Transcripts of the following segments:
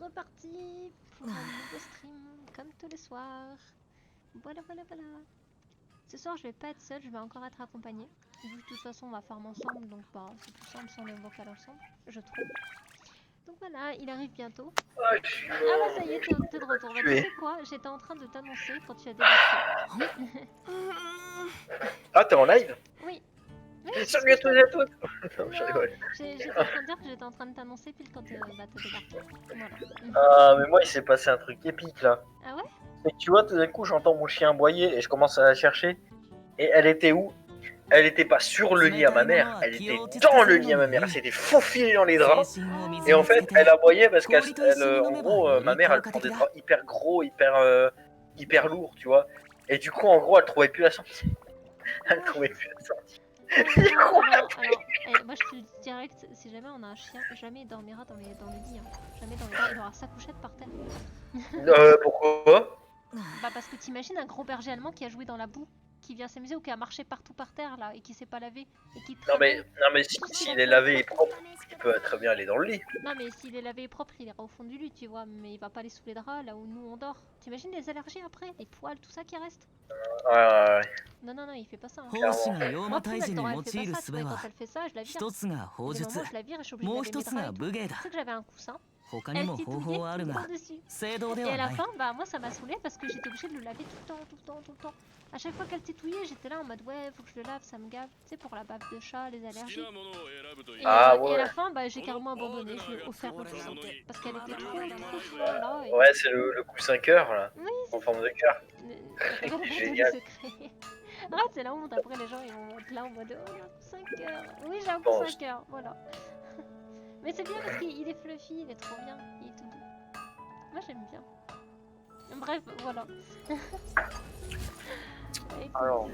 reparti pour un nouveau stream, comme tous les soirs. Voilà. Ce soir, je vais pas être seule, je vais encore être accompagnée. Vu que de toute façon, on va farm ensemble, donc bah, c'est plus simple si on est vocal ensemble, je trouve. Donc voilà, il arrive bientôt. Ah, je suis Ah bah mort. ça y est, t'es de retour. Bah tu Tué. sais quoi, j'étais en train de t'annoncer quand tu as débarqué. Ah, t'es en live? Oui. Oui, c'est ce Salut que à je tous t'ai et à dit. toutes. Non, je Non, rigole. j'étais en train de dire que j'étais en train de t'annoncer pile quand t'as débarqué. Voilà. Ah, mais moi, il s'est passé un truc épique là. Ah ouais? Et tu vois, tout d'un coup, j'entends mon chien aboyer et je commence à la chercher. Et elle était où? Elle était pas sur le lit à ma mère, elle était dans le lit à ma mère. Elle s'était faufilée dans les draps. Et en fait, elle aboyait parce en gros, ma mère, elle prend des draps hyper gros, hyper lourds, tu vois. Et du coup, en gros, elle trouvait plus la sortie. Elle trouvait plus la sortie. Du coup, Alors, moi je te le dis direct, si jamais on a un chien, jamais il dormira dans le lit. Hein. Jamais dans les draps, il aura sa couchette par terre. pourquoi? Bah parce que t'imagines un gros berger allemand qui a joué dans la boue, qui vient s'amuser ou qui a marché partout par terre là et qui s'est pas lavé et qui travaille. Non, mais Tout ce qu'il s'il a est fait. lavé et propre, il peut très bien aller dans le lit. Non mais s'il est lavé et propre, il ira au fond du lit, tu vois, mais il va pas aller sous les draps là où nous on dort. T'imagines les allergies après, les poils, tout ça qui reste. Ouais. Non, il fait pas ça. Hein. Clairement. Moi, Poum, elle fait pas ça, tu vois, et quand elle fait ça, je la vire. Il y a des moments où je la vire et je suis obligée de laver mes draps et tout. Tu sais que j'avais un coussin, elle titouillait tout le temps dessus. Et à la fin, bah moi ça m'a saoulé parce que j'étais obligée de le laver tout le temps. À chaque fois qu'elle titouillait, j'étais là en mode ouais, faut que je le lave, ça me gave. Tu sais, pour la bave de chat, les allergies. Et à la fin, bah j'ai carrément abandonné, je lui ai offert le coussin. Parce qu'elle était trop souvent là. Et... Ouais, c'est le coussin cœur là, Oui, en c'est forme de cœur. révélation du Génial. secret. Arrête, c'est la honte. Après, les gens ils vont être là en mode oh, il y a un coussin cœur. Oui, j'ai un Bon, coussin cœur, voilà. Mais c'est bien parce qu'il est fluffy, il est trop bien, il est tout doux. Moi, j'aime bien. Bref, voilà. alors,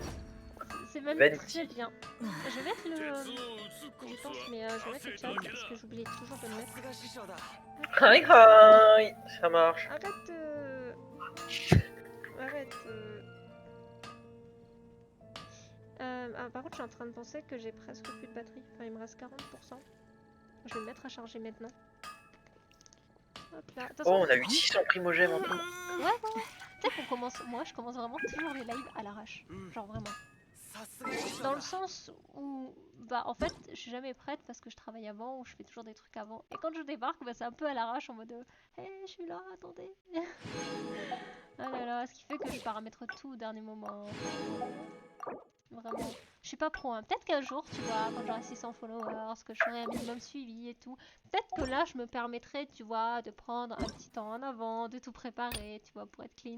C'est même très bien. Je vais mettre le. J'y pense, mais je vais mettre le chat parce que j'oublie toujours de le mettre. hi, ça marche. Arrête. Arrête. Par contre, je suis en train de penser que j'ai presque plus de batterie. Enfin, il me reste 40%. Je vais le mettre à charger maintenant. Hop là. Oh, on a eu 600 primogènes en tout. Ouais. Tu sais qu'on commence. Moi, je commence vraiment toujours les lives à l'arrache. Genre vraiment. Dans le sens où, bah, en fait, je suis jamais prête parce que je travaille avant ou je fais toujours des trucs avant. Et quand je débarque, bah, c'est un peu à l'arrache en mode hey, je suis là, attendez. Ah là là, ce qui fait que je paramètre tout au dernier moment. Vraiment. Je suis pas pro, hein. Peut-être qu'un jour, tu vois, quand j'aurai 600 followers, que je serai un minimum suivi et tout, peut-être que là, je me permettrai, tu vois, de prendre un petit temps en avant, de tout préparer, tu vois, pour être clean.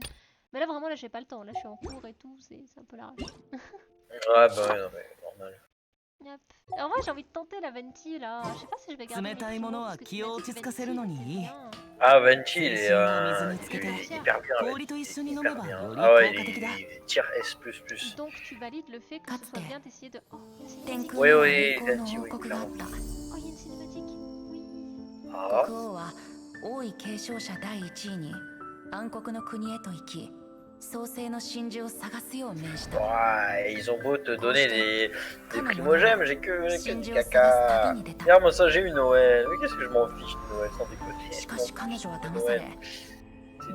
Mais là, vraiment, là, j'ai pas le temps. Là, je suis en cours et tout, c'est un peu l'arrache. Ouais, bah ouais, non, mais normal. Yep. En vrai, j'ai envie de tenter la Venti là. Je sais pas si je vais garder mes Primo parce que tu m'as dit que Venti était bien. Ah, Venti, il est hyper bien. Hyper bien. Ah ouais, il est tier S++. Donc tu valides le fait que ce soit bien d'essayer de. Oh, il y a une cinématique. Oui, Venti, oui, clairement. Oh, il y a une cinématique. Oui. Ah. 王位継承者第一位に暗黒の国へと行き創世の真珠を探すよう命じた。 Ouais, ils ont beau te donner des primogèmes, j'ai que du caca. Regarde, moi ça j'ai eu Noël. Mais qu'est-ce que je m'en fiche de Noël sans déconner. しかし彼女は騙され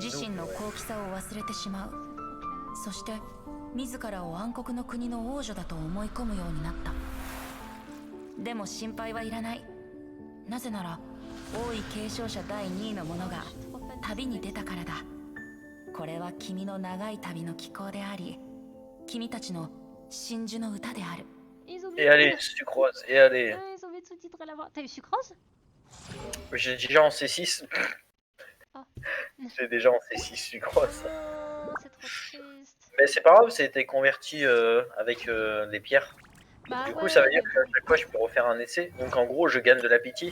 自身の高貴さを忘れてしまう。そして自らを暗黒の国の王女だと思い込むようになった。でも心配はいらない。なぜなら王位継承者第2位の者が旅に出たからだ。これは君の長い旅の寄稿であり、君たちの真珠の歌である。Et allez, sucrose, et allez. Ils ont mis le sous-titre là-bas. T'as eu sucrose? J'ai déjà en C6. Ah. J'ai déjà en C6 sucrose. C'est trop triste. Mais c'est pas grave, ça a été converti avec des pierres. Bah du coup, ouais, ça veut dire qu'à chaque fois, je peux refaire un essai. Donc en gros, je gagne de la pitié.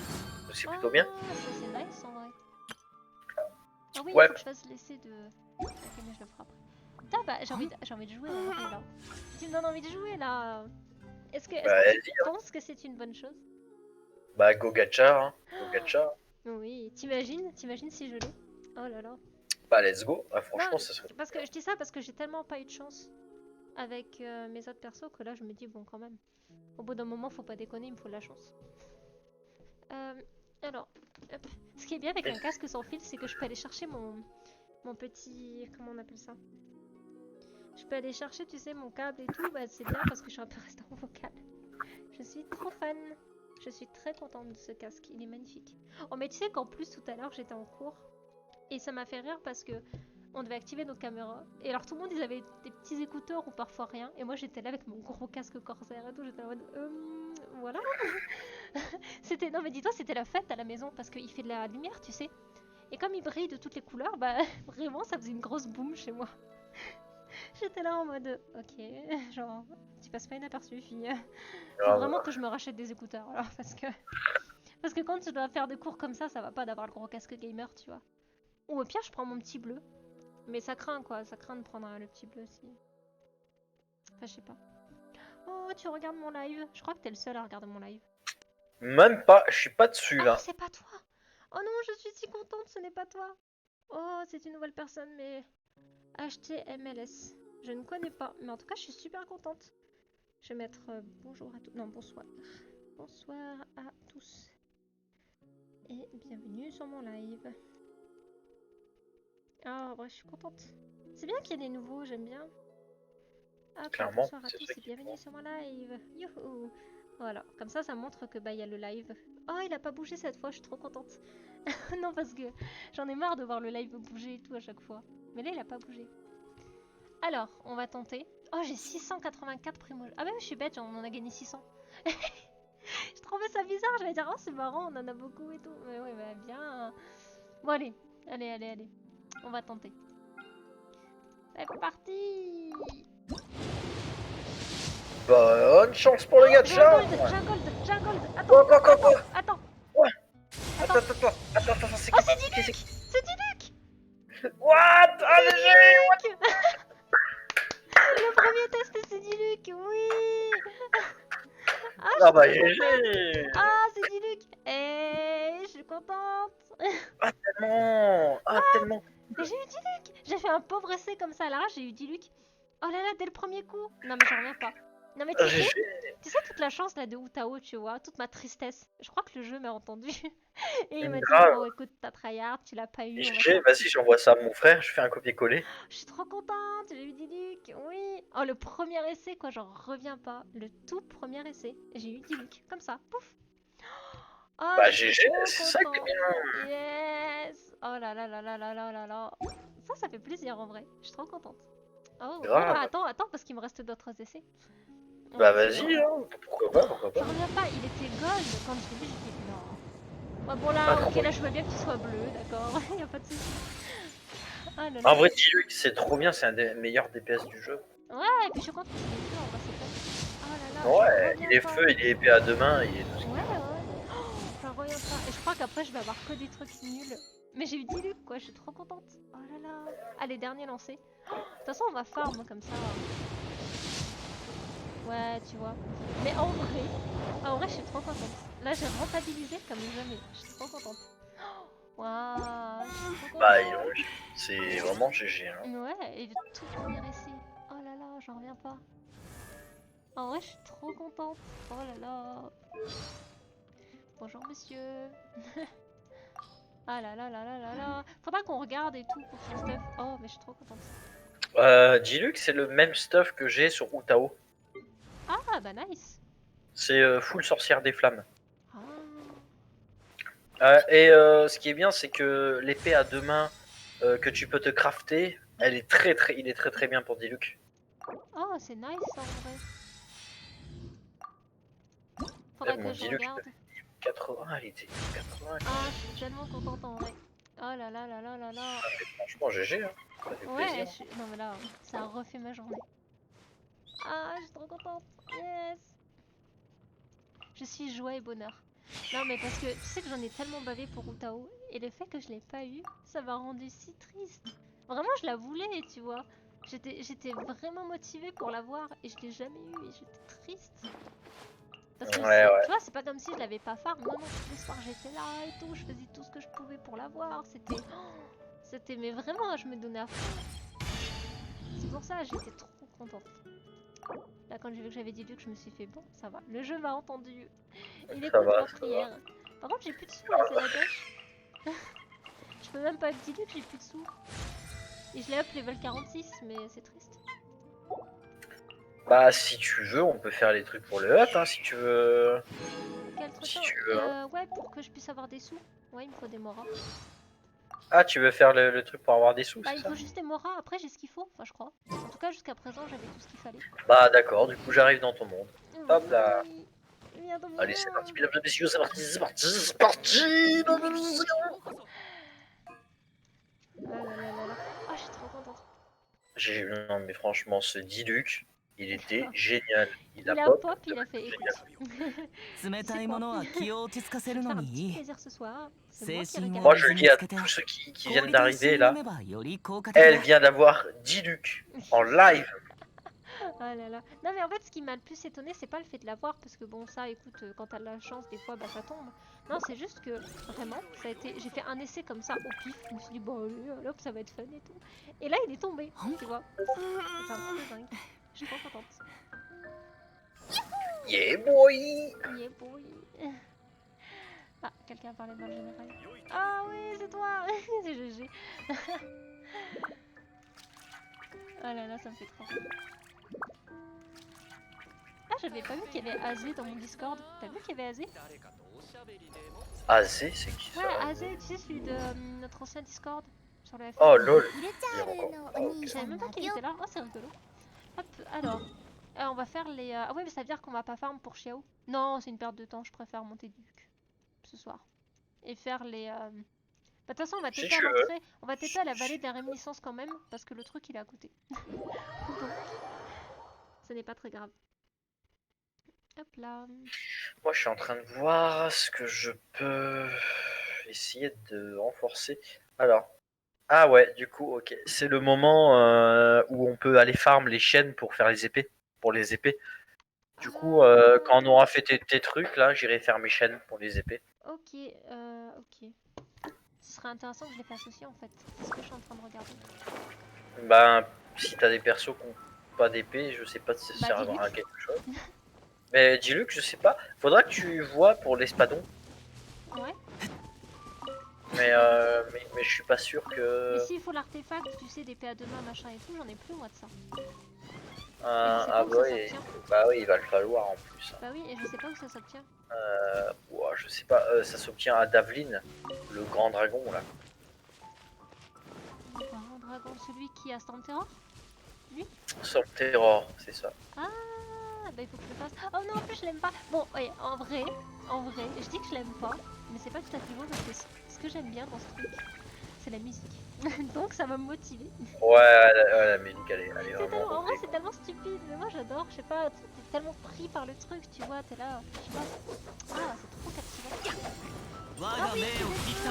C'est plutôt bien. Ça c'est nice en vrai. Ah oui, Ouais. il faut que je fasse l'essai de. Ok, mais je le ferai après. Putain, bah j'ai envie de jouer en vrai là. Tu me donnes envie de jouer là. Est-ce que tu penses que c'est une bonne chose? Bah, go gacha, hein. Go gacha. Oui, t'imagines si je l'ai? Oh là là. Bah, let's go. Ah, Non, franchement, ça serait. parce que je dis ça parce que j'ai tellement pas eu de chance avec mes autres persos que là je me dis bon quand même. Au bout d'un moment, faut pas déconner, il me faut de la chance. Alors, hop. Ce qui est bien avec un casque sans fil, c'est que je peux aller chercher mon petit... Comment on appelle ça? Je peux aller chercher, tu sais, mon câble et tout. Bah, c'est bien parce que je suis un peu restée en vocal. Je suis trop fan. Je suis très contente de ce casque. Il est magnifique. Oh, mais tu sais qu'en plus, tout à l'heure, j'étais en cours. Et ça m'a fait rire parce que on devait activer notre caméra. Et alors, tout le monde, ils avaient des petits écouteurs ou parfois rien. Et moi, j'étais là avec mon gros casque Corsair et tout. J'étais en mode... voilà. C'était... Non, mais dis-toi, c'était la fête à la maison parce qu'il fait de la lumière, tu sais. Et comme il brille de toutes les couleurs, bah, vraiment, ça faisait une grosse boum chez moi. J'étais là en mode, ok, genre, tu passes pas inaperçu, fille. Faut vraiment que je me rachète des écouteurs, alors, parce que quand je dois faire des cours comme ça va pas d'avoir le gros casque gamer, tu vois. Ou au pire, je prends mon petit bleu. Mais ça craint, quoi, ça craint de prendre le petit bleu aussi. Enfin, je sais pas. Oh, tu regardes mon live. Je crois que t'es le seul à regarder mon live. Même pas, je suis pas dessus, là. Ah, c'est pas toi. Oh non, je suis si contente, ce n'est pas toi. Oh, c'est une nouvelle personne, mais... HTMLS. Je ne connais pas, mais en tout cas, je suis super contente. Je vais mettre bonjour à tous. Non, bonsoir. Bonsoir à tous. Et bienvenue sur mon live. Ah, ouais, je suis contente. C'est bien qu'il y ait des nouveaux, j'aime bien. Ah, Clairement, bonsoir à tous et bienvenue sur mon live. Youhou. Voilà, comme ça montre que bah il y a le live. Oh, il a pas bougé cette fois, je suis trop contente. Non, parce que j'en ai marre de voir le live bouger et tout à chaque fois. Mais là, il a pas bougé. Alors, on va tenter. Oh, j'ai 684 primo. Ah bah je suis bête, on en a gagné 600. Je trouvais ça bizarre, j'allais dire, oh c'est marrant, on en a beaucoup et tout. Mais ouais, bah bien. Bon allez, allez. On va tenter. C'est parti. Bonne chance pour le gacha. J'ai un gold. Attends. Ouais. Attends, c'est Oh, qui? c'est Diluc. C'est Diluc. What? Ah, GG. Le premier test, c'est Diluc, oui. Ah bah GG. Ah, c'est Diluc. Et je suis contente. Ah tellement. Ah tellement. Mais j'ai eu Diluc. J'ai fait un pauvre essai comme ça à l'arrache, j'ai eu Diluc. Oh là là, dès le premier coup. Non mais j'en reviens pas. Non mais tu sais toute la chance là de Utao, tu vois, toute ma tristesse. Je crois que le jeu m'a entendu. Et il m'a dit, bon écoute, t'as tryhard, tu l'as pas eu. Vas-y, j'envoie ça à mon frère, je fais un copier-coller. Je suis trop contente, j'ai eu Diluc, oui. Oh, le premier essai, quoi, j'en reviens pas. Le tout premier essai, j'ai eu Diluc, comme ça, pouf. Oh, bah GG, c'est ça qui est bien. Yes. Oh là là là là là là là là. Ça fait plaisir en vrai, je suis trop contente. Oh, attends, parce qu'il me reste d'autres essais. Bah vas-y, hein. Pourquoi pas. Je reviens pas, il était gold quand je l'ai vu, j'ai dit non. Ouais, bon là, ok, là je veux bien que tu sois bleu, d'accord. Y'a pas de soucis. Ah, là, là. En vrai, Diluc, c'est trop bien, c'est un des meilleurs DPS du jeu. Ouais, et puis je suis contente qu'il est feu, en vrai, c'est pas... Oh là là, ouais, il est feu, il est épée à deux mains, il est tout ce qu'il ouais. Oh, j'en reviens pas. Et je crois qu'après je vais avoir que des trucs nuls. Mais j'ai eu Diluc, quoi, je suis trop contente. Oh là là. Allez, dernier lancé. De toute façon, on va farm comme ça. Ouais, tu vois. Mais en vrai, je suis trop contente. Là, j'ai rentabilisé comme jamais. Je suis trop contente. Waouh, je suis trop contente. Bah, c'est vraiment GG. Hein. Ouais, et le tout premier essai. Oh là là, j'en reviens pas. En vrai, je suis trop contente. Oh là là. Bonjour, monsieur. Ah là là là là là là. Faudra qu'on regarde et tout pour son stuff. Oh, mais je suis trop contente. Diluc, c'est le même stuff que j'ai sur Utao. Ah, bah nice. C'est full sorcière des flammes. Et ce qui est bien, c'est que l'épée à deux mains que tu peux te crafter, il est très bien pour Diluc. Oh, c'est nice en vrai. Faudrait que je regarde. 80, il était 80. Ah, je suis tellement contente en vrai. Oh là là là là là là. Franchement, GG. Hein. Ça fait plaisir. Non mais là, ça a refait ma journée. Ah, je suis trop contente. Yes. Je suis joie et bonheur. Non mais parce que tu sais que j'en ai tellement bavé pour Utao. Et le fait que je l'ai pas eu, ça m'a rendu si triste. Vraiment, je la voulais, tu vois. J'étais vraiment motivée pour l'avoir et je l'ai jamais eu et j'étais triste. Parce que tu vois, c'est pas comme si je l'avais pas farm. Non, tous les soirs j'étais là et tout. Je faisais tout ce que je pouvais pour l'avoir. C'était, mais vraiment, je me donnais à fond. C'est pour ça, j'étais trop contente. Là, quand j'ai vu que j'avais dit que je me suis fait bon, ça va. Le jeu m'a entendu. Il écoute ma prière. Par contre, j'ai plus de sous là, c'est la gauche. Je peux même pas être Diluc, j'ai plus de sous. Et je l'ai up level 46, mais c'est triste. Bah, si tu veux, on peut faire les trucs pour le up, hein, si tu veux. Quel truc Si tu veux. Ouais, pour que je puisse avoir des sous. Ouais, il me faut des moras. Ah, tu veux faire le truc pour avoir des sous, Bah, c'est il me ça? faut juste des moras. Après, j'ai ce qu'il faut. Enfin, je crois. En tout cas, jusqu'à présent, j'avais tout ce qu'il fallait. Bah, d'accord, du coup, j'arrive dans ton monde. Hop là. Viens dans mon Allez, c'est monde. parti, mesdames et messieurs, c'est parti, c'est parti, c'est parti. Ah là là là là. Ah, je suis trop contente. Non, mais franchement, ce Diluc, il était génial. Il a pop, il a fait écoute. C'est quoi? Faire un petit plaisir ce soir. C'est moi qui régale. Moi, je le dis à tous ceux qui viennent d'arriver là. Elle vient d'avoir Diluc en live. Oh là là. Non mais en fait ce qui m'a le plus étonné c'est pas le fait de l'avoir parce que bon ça écoute quand t'as de la chance des fois bah ça tombe. Non c'est juste que vraiment ça a été j'ai fait un essai comme ça au pif. Je me suis dit bon allez, hop ça va être fun et tout. Et là il est tombé tu vois. C'est un peu dingue. Je suis trop contente. Yeah boy. Yeah boy. Ah quelqu'un a parlé dans le général. Ah oui c'est toi. C'est GG. Oh là là ça me fait trop rire. Ah, j'avais pas vu qu'il y avait Azé dans mon Discord. T'as vu qu'il y avait Azé? Azé, c'est qui ça? Ouais, Azé, tu sais, celui de notre ancien Discord sur le F1. Oh lol. Je savais même pas qu'il était là. Oh, c'est rigolo. Hop, alors. On va faire les. Ah, ouais, mais ça veut dire qu'on va pas farm pour Xiao. Non, c'est une perte de temps. Je préfère monter Duc ce soir. Et faire les. Bah, de toute façon, on va têter à l'entrée. On va têter à la vallée de la réminiscence quand même. Parce que le truc il est à côté. Donc, ce n'est pas très grave. Hop là. Moi, je suis en train de voir ce que je peux essayer de renforcer. Alors, ah ouais, du coup, ok. C'est le moment où on peut aller farm les chaînes pour faire les épées. Pour les épées. Du coup, quand on aura fait tes trucs, là, j'irai faire mes chaînes pour les épées. Ok, ok. Ce serait intéressant que je les fasse aussi en fait. C'est ce que je suis en train de regarder. Ben, si t'as des persos qui n'ont pas d'épée, je sais pas si ça sert à quelque chose. Mais dis-le que je sais pas. Faudra que tu vois pour l'espadon. Ouais. Mais je suis pas sûr que. Mais s'il faut l'artefact, tu sais, d'épée à deux mains, machin et tout, j'en ai plus moi de ça. Ah bah oui, il va le falloir en plus. Bah oui, et je sais pas où ça s'obtient. Ouais, je sais pas, ça s'obtient à Davlin, le grand dragon là. Le grand dragon, celui qui a Stanterror? Lui? Stanterror, c'est ça. Ah, bah il faut que je le fasse. Oh non, en plus je l'aime pas. Bon, ouais, en vrai, je dis que je l'aime pas, mais c'est pas tout à fait bon parce que ce que j'aime bien dans ce truc, c'est la musique. Donc ça va me motiver. Ouais, la musique elle est vraiment. En vrai, c'est tellement stupide, mais moi j'adore, je sais pas, t'es tellement pris par le truc, tu vois, t'es là, je sais pas. Ah, c'est trop captivant. Ah oui, c'est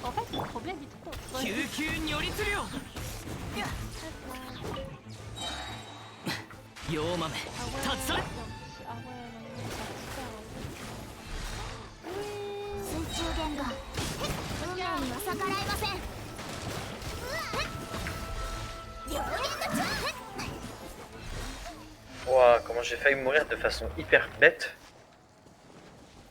en fait, le problème est trop. Ouah, comment j'ai failli mourir de façon hyper bête.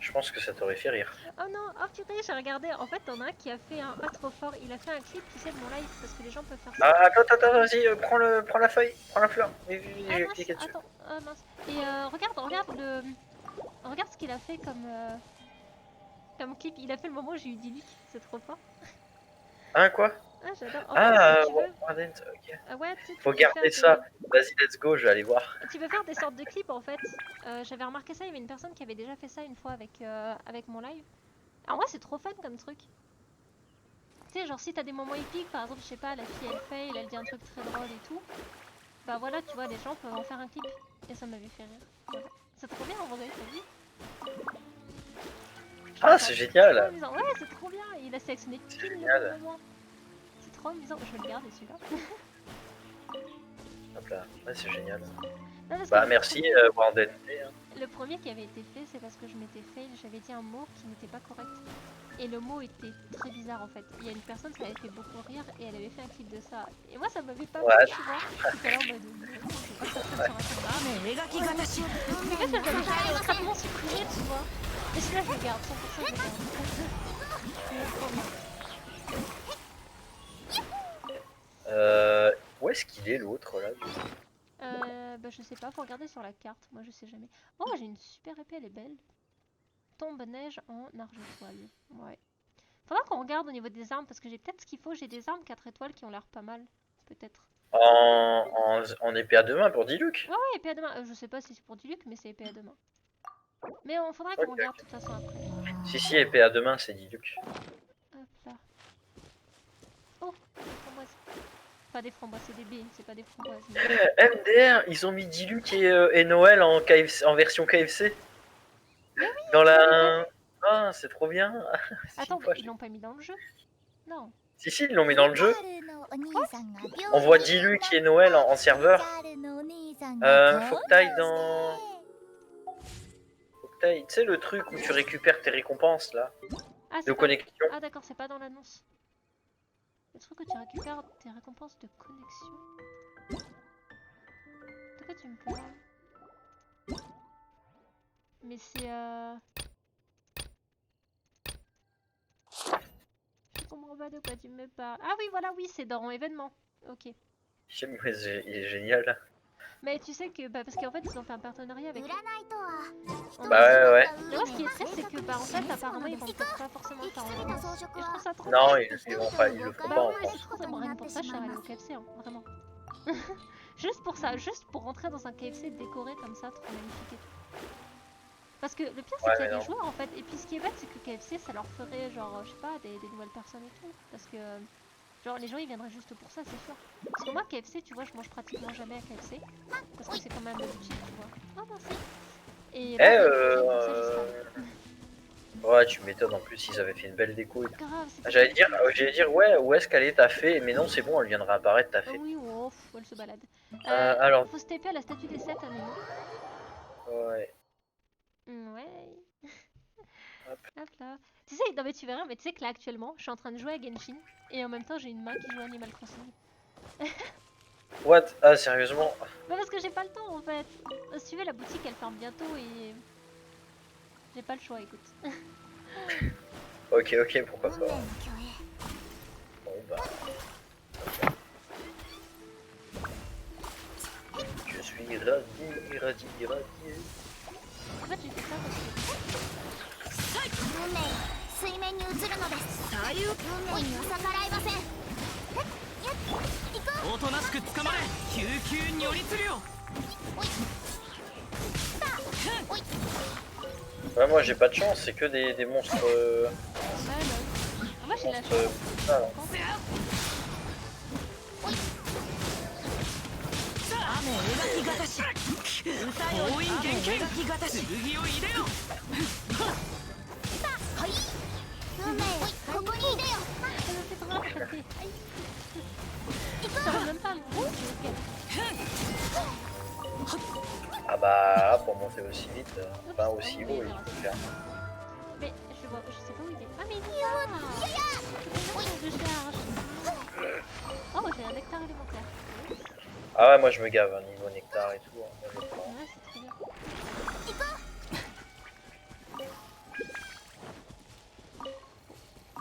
Je pense que ça t'aurait fait rire. Oh non, oh purée, j'ai regardé. En fait, t'en as un qui a fait un trop fort. Il a fait un clip, tu sais, de mon live parce que les gens peuvent faire ça. Ah, attends, vas-y, prends la feuille, prends la fleur. Ah mince, attends, mince. Et regarde ce qu'il a fait comme clip. Il a fait le moment où j'ai eu Diluc, c'est trop fort. Hein, quoi? Ah, j'adore. Ok. Ouais, faut garder ça. Vas-y, let's go, je vais aller voir. Tu peux faire des sortes de clips en fait. J'avais remarqué ça, il y avait une personne qui avait déjà fait ça une fois avec mon live. En vrai, c'est trop fun comme truc. Tu sais, genre si t'as des moments épiques, par exemple, je sais pas, la fille elle fail, elle dit un truc très drôle et tout. Bah voilà, tu vois, les gens peuvent en faire un clip. Et ça m'avait fait rire. C'est trop bien en vrai, t'as vu? Ah, c'est génial! Ouais, c'est trop bien! Il a sélectionné pile le moment. C'est trop amusant. Je vais le garder celui-là. Hop là, ouais, c'est génial. Non, parce Bah que merci Warden. le premier qui avait été fait, c'est parce que je m'étais fail, j'avais dit un mot qui n'était pas correct. Et le mot était très bizarre en fait. Il y a une personne, ça avait fait beaucoup rire et elle avait fait un clip de ça. Et moi ça m'avait pas plu, tu vois. J'étais là en mode non, je vais pas faire ça sur Internet. Mais parce que j'avais jamais extrêmement supprimé, tu vois. Et celui-là je le garde, 100% je le garde. Où est-ce qu'il est l'autre là Bah je sais pas, faut regarder sur la carte, moi je sais jamais. Oh j'ai une super épée, elle est belle. Tombe neige en argent-toile. Ouais. Faudra qu'on regarde au niveau des armes parce que j'ai peut-être ce qu'il faut. J'ai des armes 4 étoiles qui ont l'air pas mal. Peut-être. en épée à deux mains pour Diluc? Ouais, ouais, épée à deux mains. Je sais pas si c'est pour Diluc, mais c'est épée à deux mains. Mais on faudra qu'on regarde de toute façon après. Si, épée à deux mains, c'est Diluc. Hop là. Oh, des framboises. Pas des framboises, c'est des baies, c'est pas des framboises. Mais... MDR, ils ont mis Diluc et Noël en, KFC, en version KFC. Mais oui, dans la. Ah, c'est trop bien. Attends, ils l'ont pas mis dans le jeu? Non. Si, ils l'ont mis dans le jeu. On voit Diluc et Noël en serveur. Faut que t'ailles dans. Faut que t'ailles. Tu sais, le truc où tu récupères tes récompenses là. Ah, de connexion. Ah, d'accord, c'est pas dans l'annonce. Le truc où tu récupères tes récompenses de connexion. De quoi tu me parles? Mais c'est je comprends pas de quoi tu me parles. Ah oui, voilà, oui, c'est dans événement. Ok. Il est génial. Mais tu sais que, parce qu'en fait, ils ont fait un partenariat avec. Bah ouais. Mais moi, ce qui est triste, c'est que, en fait, apparemment, ils vendent pas forcément ça en ligne. Et je trouve ça trop. Non, ils le font pas en mais France. c'est trop rien pour ça, je serais allée au KFC, hein, vraiment. Juste pour ça, juste pour rentrer dans un KFC décoré comme ça, trop magnifique et tout. Parce que le pire, c'est qu'il y a des joueurs en fait. Et puis ce qui est bête, c'est que KFC, ça leur ferait genre, je sais pas, des nouvelles personnes et tout. Parce que, genre, les gens ils viendraient juste pour ça, c'est sûr. Parce que moi, KFC, tu vois, je mange pratiquement jamais à KFC. Parce que c'est quand même le cheap, tu vois. Oh, merci. Et là, ouais, tu m'étonnes, en plus, ils avaient fait une belle déco et tout. grave, J'allais dire, ouais, où est-ce qu'elle est ta fée? Mais non, c'est bon, elle viendra apparaître ta fée. Oui, oh, elle se balade. Alors. Faut se taper à la statue des 7 animaux. Ouais. Ouais. Hop là. Tu sais, non mais tu verras, mais tu sais que là actuellement, je suis en train de jouer à Genshin et en même temps j'ai une main qui joue à Animal Crossing. What? Ah, sérieusement? Bah parce que j'ai pas le temps en fait. Si tu veux, la boutique elle ferme bientôt et j'ai pas le choix, écoute. Ok, pourquoi pas. Bon bah. Je suis radié. En fait, j'ai fait ça parce que. 水面に映るのです運命には逆らえませんおとなしく捕まれ救急に寄りつるよ Ouais, moi j'ai pas de chance, c'est que des monstres. Moi j'ai la chance. Ah bah, pour monter aussi vite, pas aussi haut, il faut faire. Mais je sais pas où il est. Ah, mais il est là! Je cherche. Oh, j'ai un nectar élémentaire. Ah ouais, moi je me gave, hein, niveau nectar et tout. Hein, ouais, c'est trop bien.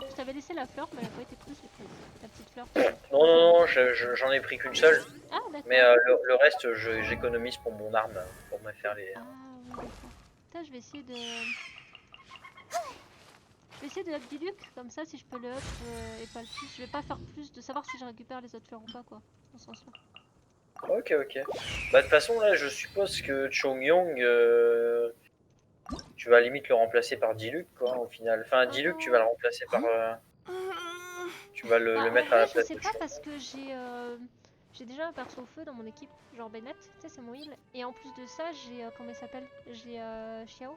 Je t'avais laissé la fleur, mais elle a pas été prise, la petite fleur. Non, j'en ai pris qu'une seule. Ah, d'accord. Mais le reste, j'économise pour mon arme, pour me faire les. Ah, oui, d'accord. Putain, je vais essayer de. Je vais essayer de up Diluc, comme ça, si je peux le up et pas le plus. Je vais pas faire plus de savoir si je récupère les autres fleurs ou pas, quoi. Dans ce sens-là. Ok. Bah, de toute façon, là, je suppose que Chongyong, tu vas limite le remplacer par Diluc, quoi, au final. Enfin, Diluc, tu vas le remplacer par. Tu vas le mettre à la place. Je sais pas parce que j'ai déjà un perso au feu dans mon équipe, genre Bennett, tu sais, c'est mon heal. Et en plus de ça, j'ai. Comment il s'appelle? J'ai Xiao.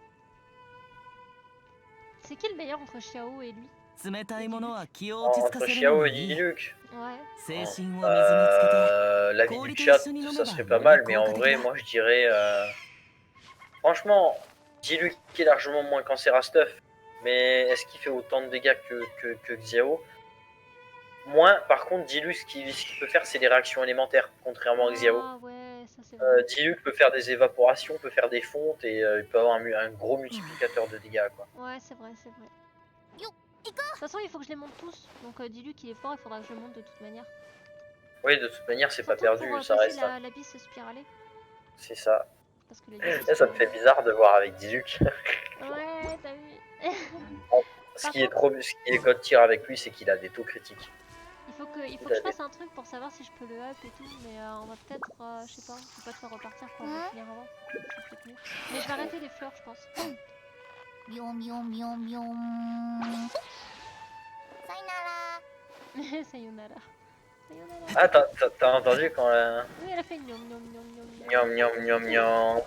C'est qui le meilleur entre Xiao et lui? Entre Xiao et Diluc. Ouais. La vie du chat, ça serait pas mal, mais en vrai, moi je dirais. Franchement, Diluc est largement moins cancer à stuff, mais est-ce qu'il fait autant de dégâts que Xiao? Moins, par contre, Diluc, ce qu'il peut faire, c'est des réactions élémentaires, contrairement à Xiao. Ah ouais, ça c'est vrai. Diluc peut faire des évaporations, peut faire des fontes et il peut avoir un gros multiplicateur de dégâts, quoi. Ouais, c'est vrai, c'est vrai. De toute façon, il faut que je les monte tous. Donc, Diluc il est fort, il faudra que je le monte de toute manière. Oui, de toute manière, c'est pas Surtout perdu, pour ça passer reste. la bise spiralée. C'est ça. Parce que la bise Là, ça me fait bizarre de voir avec Diluc. Ouais, t'as vu. Ce qui est god tier avec lui, c'est qu'il a des taux critiques. Il faut que je fasse un truc pour savoir si je peux le up et tout, mais on va peut-être, je sais pas, je vais pas te faire repartir quoi, on va finir avant. C'est peut-être mieux. Mais je vais arrêter les fleurs, je pense. Mion mion mion mion. Sayonara. Sayonara. Sayonara. Ah, t'as entendu quand la... Oui, elle a fait gnom gnom gnom gnom. Gnom gnom gnom gnom.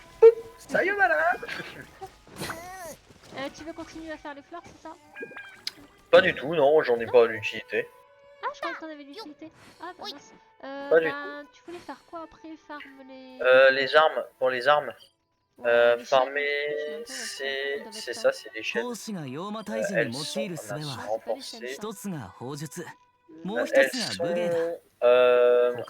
Sayonara. Tu veux continuer à faire les fleurs, c'est ça? Pas du tout, non, j'en ai pas l'utilité. Ah, je crois que t'en avais l'utilité. Ah, bah mince. Pas du tout. Tu voulais faire quoi après? Farm Les armes, pour les armes. les Farmer, chaînes. c'est ça, c'est les chaînes. Elles sont renforcées. Elles sont,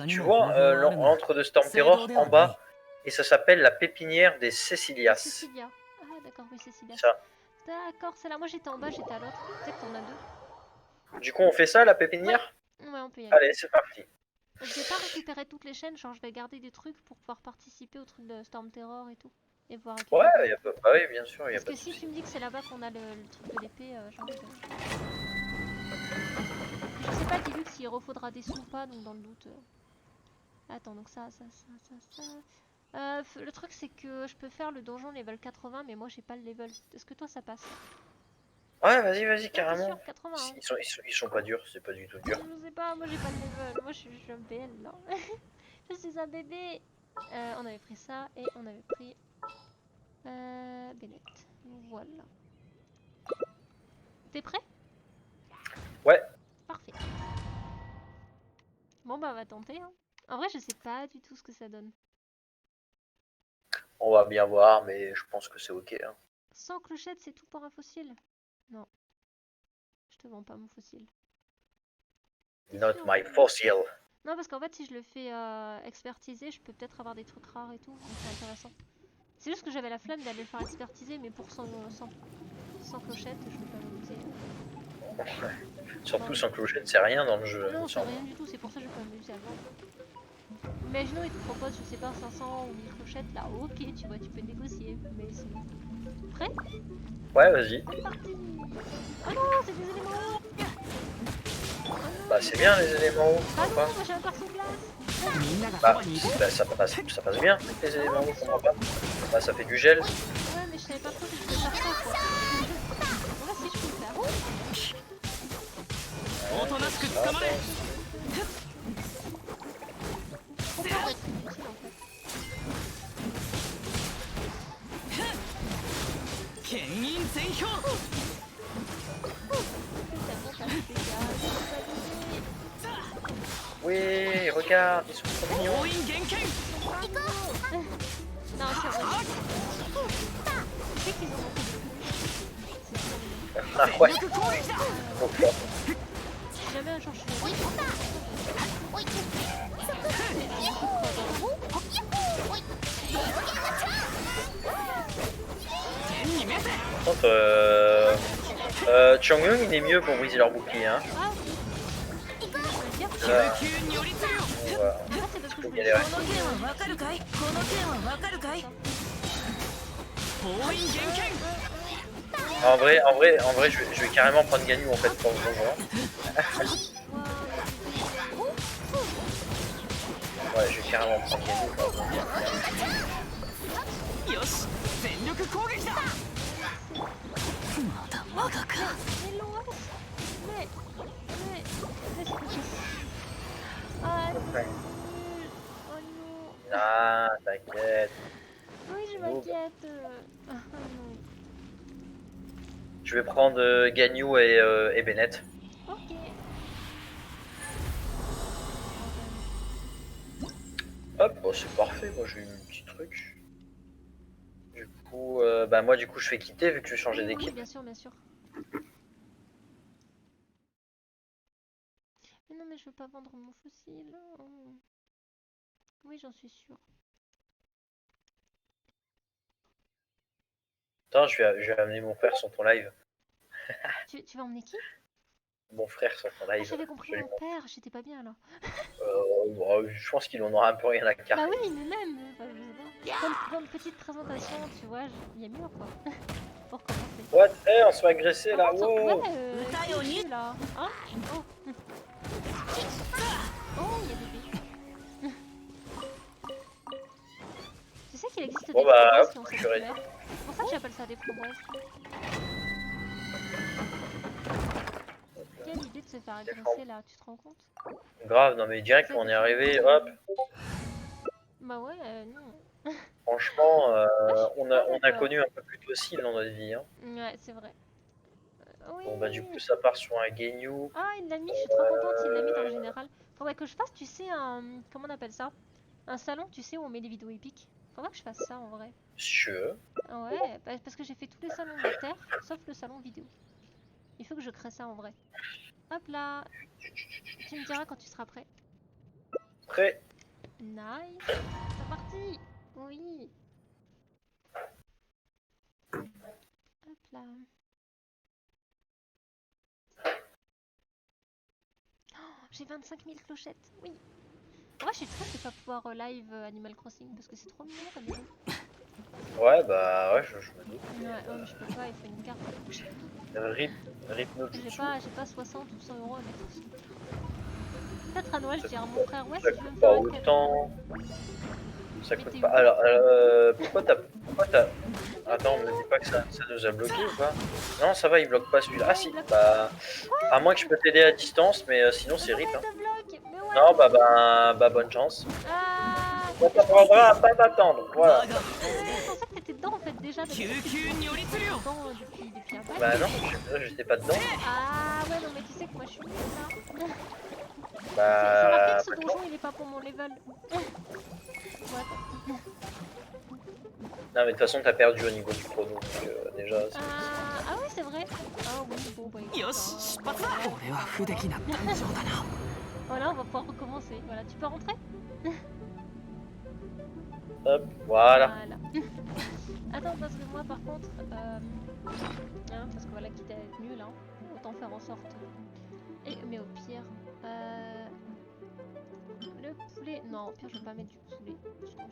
tu vois, l'antre de Storm Terror en bas, et ça s'appelle la pépinière des Cécilias. Cécilia. Ah, d'accord, oui, Cécilia. Ça. D'accord, c'est là. Moi j'étais en bas, j'étais à l'autre. Tu sais que t'en as deux. Du coup, on fait ça, la pépinière? Ouais, on peut y aller. Allez, c'est parti. Je vais pas récupérer toutes les chaînes, genre je vais garder des trucs pour pouvoir participer au truc de Storm Terror et tout. Et voir Ouais, oui, bien sûr, y a Parce pas que de si souci. tu me dis que c'est là-bas qu'on a le truc de l'épée, genre... Je sais pas, dis-lui s'il refaudra des sous ou pas, donc dans le doute... Attends, donc ça... le truc c'est que je peux faire le donjon level 80, mais moi j'ai pas le level. Est-ce que toi ça passe? Ouais, vas-y, carrément. Sûr, 80, hein. Ils sont pas durs, c'est pas du tout dur. Je sais pas, moi j'ai pas le level. Moi je suis un PL là. Je suis un bébé. On avait pris ça et on avait pris... Bennett. Voilà. T'es prêt? Ouais. Parfait. Bon bah on va tenter hein. En vrai je sais pas du tout ce que ça donne. On va bien voir, mais je pense que c'est ok. Hein. Sans clochette c'est tout pour un fossile? Non. Je te vends pas mon fossile. Not my fossil. Non parce qu'en fait si je le fais expertiser, je peux peut-être avoir des trucs rares et tout, donc c'est intéressant. C'est juste que j'avais la flemme d'aller le faire expertiser, mais pour sans clochette, je vais pas m'amuser. Surtout sans clochette, c'est rien dans le jeu. Non, c'est rien du tout, c'est pour ça que je vais pas m'amuser à le vendre. Imaginons, il te propose, je sais pas, 500 ou 1000 clochettes, là, ok, tu vois, tu peux négocier, mais sinon... Prêt? Ouais, vas-y. C'est parti. Ah non, c'est des éléments. Bah c'est bien les éléments hauts. Ah non, moi j'ai un perso glace. Bah ça passe bien, les éléments hauts, comprends pas. Bah ça fait du gel. Ouais, mais je savais pas trop que je pouvais faire ça, quoi. Bon, là, si, je peux le faire. Oui, regarde, ils sont trop mignons. Non, c'est vrai. Tu sais qu'ils ont beaucoup de plus. Ah ouais. Trop fort. Si jamais un jour je fais... Par contre, Changyong il est mieux pour briser leur bouclier. Hein. Ah oui. Là, Ah, c'est parce que je voulais... En vrai, je vais carrément prendre Ganyu en fait pour le donjon. Ouais, je vais carrément prendre Ganyu pour le donjon. Ah, t'inquiète. Oui, je m'inquiète. Ah, non. Je vais prendre Ganyu et Bennett. Ok. Hop, bon, c'est parfait, moi j'ai eu un petit truc. Du coup, bah moi du coup je fais quitter vu que je vais changer Oui, d'équipe. bien sûr, bien sûr. Mais non, mais je veux pas vendre mon fossile. Oh. Oui, j'en suis sûre. Attends, je vais amener mon frère sur ton live. Tu vas emmener qui? Mon frère sur ton Ah, live. j'avais compris mon père, j'étais pas bien alors. Bon, je pense qu'il en aura un peu rien à carrer. Bah oui, mais même, enfin, je sais pas. Comme petite présentation, tu vois, il y a mieux quoi. Pour commencer. What? Eh, on se fait agresser là, Ouais, wow! qui est là? Hein? Oh! Oh, il y a des billes. Tu sais qu'il existe des Bon, bah, framboises hop, qui ont je cette suis ready. couleur? C'est pour ça que j'appelle ça des framboises. Quelle idée de se faire agresser là, tu te rends compte? Grave, non mais direct Ça, quand on des est arrivé, framboises, hop, Bah ouais, non. franchement, Ah, on a d'accord. connu un peu plus docile dans notre vie. Hein. Ouais, c'est vrai. Oui. Bon bah du coup ça part sur un Genyu. Ah, il l'a mis, je suis trop contente, il l'a mis dans le général. Faudrait que je fasse, tu sais, un... Comment on appelle ça? Un salon, tu sais, où on met les vidéos épiques. Faudrait que je fasse ça en vrai. Sûr. Ah ouais, parce que j'ai fait tous les salons de la Terre, sauf le salon vidéo. Il faut que je crée ça en vrai. Hop là. Tu me diras quand tu seras prêt. Prêt. Nice. C'est parti. Oui. Hop là. Oh, j'ai 25 000 clochettes. Oui. En vrai, je suis triste de pas pouvoir live Animal Crossing parce que c'est trop mignon comme jeu. Ouais bah ouais je me doute. Ouais, mais je peux pas, il faut une carte. Rip no J'ai jutsu. pas 60 ou 100 euros à mettre dessus. Peut-être à Noël, je dirais à mon frère, ouais, si Ça tu veux me coûte faire pas un cadeau. autant. Ça Mais coûte t'es pas. où? Alors, pourquoi t'as. Attends, on me dit pas que ça nous a bloqué ou pas? Non, ça va, il bloque pas celui-là. Ah Ouais, il si, bloque. bah. À moins que je peux t'aider à distance, mais sinon c'est Mais rip. pourquoi Hein. il te bloque? Mais ouais. Non, bah bonne chance. Ah, On t'apprendra à pas t'attendre, voilà. je pensais que t'étais dedans en fait déjà. Dedans depuis un bail. Bah non, j'étais pas dedans. Ah ouais, non mais tu sais que moi je suis nulle là. C'est Bah. marqué que ce donjon il est pas pour mon level. Ouais. Non, mais de toute façon, t'as perdu au niveau du chrono, donc déjà. Ah ouais, c'est vrai. Ah oui, bon bah écoute, voilà, on va pouvoir recommencer. Voilà, tu peux rentrer? Hop, voilà. Attends, parce que moi par contre, parce que voilà, quitte à être nul, hein, autant faire en sorte. Mais au pire, le poulet. Non, au pire, je vais pas mettre du poulet.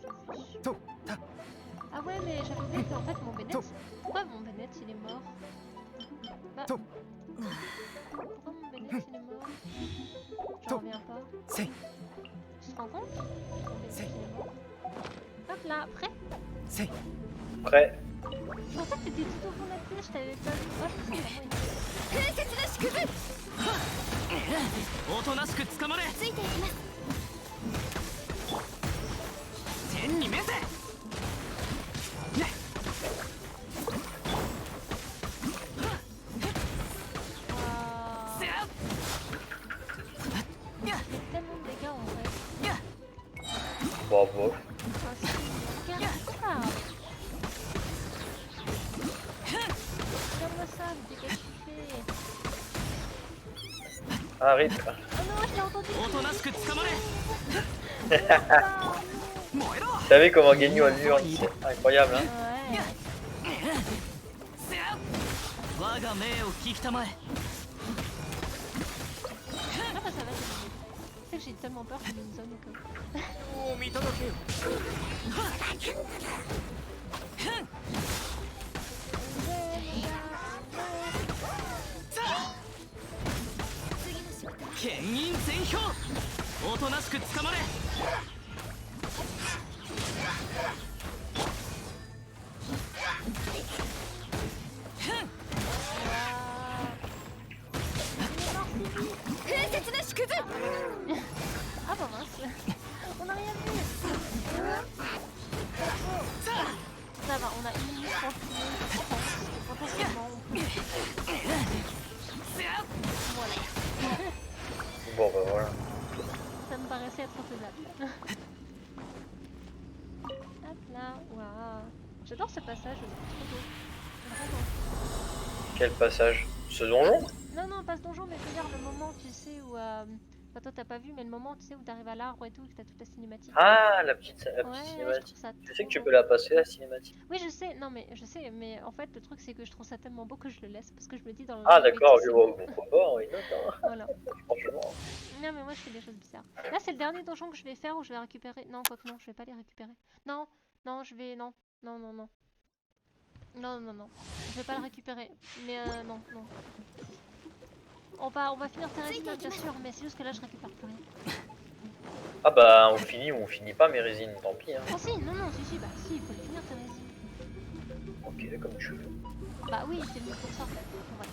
Parce que je fiche. Ah ouais, mais j'avais oublié qu'en fait, mon Bennett. Pourquoi mon Bennett il est mort? Bah. Pourquoi mon Bennett il est mort? J'en reviens pas. Tu te rends compte? Mon Bennett il est mort. Hop là, prêt? Prêt. Je pensais que t'étais tout au fond de la pièce, je t'avais pas vu. Oh, je me sens vraimentおとなしく捕まれついていきます。天に召せtellement de dégâts en vrai. Bon, bon. Ah si, regarde ça. Regarde-moi ça, le dégât que tu fais. Ah, rip. Oh non, je l'ai entendu. おとなしく捕まれ Ah, 燃えろ T'as vu comment Genyu a lu, c'est incroyable, hein? ouais. 我が命を聞きたまえ Ah bah ça va, c'est que j'ai tellement peur qu'il y ait une zone que... を見届けよ 牽引全票おとなしく捕まれ Ah bah mince. On a rien vu. Ça va, on a une minute 30 minutes, je pense. Potentiellement, on peut... Bon bah voilà. Ça me paraissait être faisable. Hop là, waouh. J'adore ce passage, je le trouve trop beau. Vraiment. Quel passage? Ce donjon? Non, non, pas ce donjon, mais je veux dire le moment, tu sais, où... Enfin, toi, t'as pas vu, mais le moment, tu sais, où t'arrives à l'arbre et tout, que t'as toute la cinématique. Ah, la petite Ouais, je trouve cinématique. ça Tu sais que trop tu beau. peux la passer, la cinématique? Oui, je sais, non, mais je sais, mais en fait, le truc, c'est que je trouve ça tellement beau que je le laisse, parce que je me dis, dans le Ah live et tout, d'accord, c'est beau. pourquoi pas, why not, hein. Voilà. Franchement. Non, mais moi, je fais des choses bizarres. Là, c'est le dernier donjon que je vais faire où je vais récupérer... Non, quoique non, je vais pas les récupérer. Non, non, je vais... Non, non, non, non. Non, non, non. Je vais pas le récupérer. Mais non, non. On va finir Thérésine, hein, bien sûr, mais c'est juste que là, je récupère plus rien. Ah bah on finit ou on finit pas mes résines, tant pis hein. Oh si, non, non, si, si, bah si, il faut le finir Thérésine. Ok, comme tu veux. Bah oui, c'est mieux pour ça. Ouais.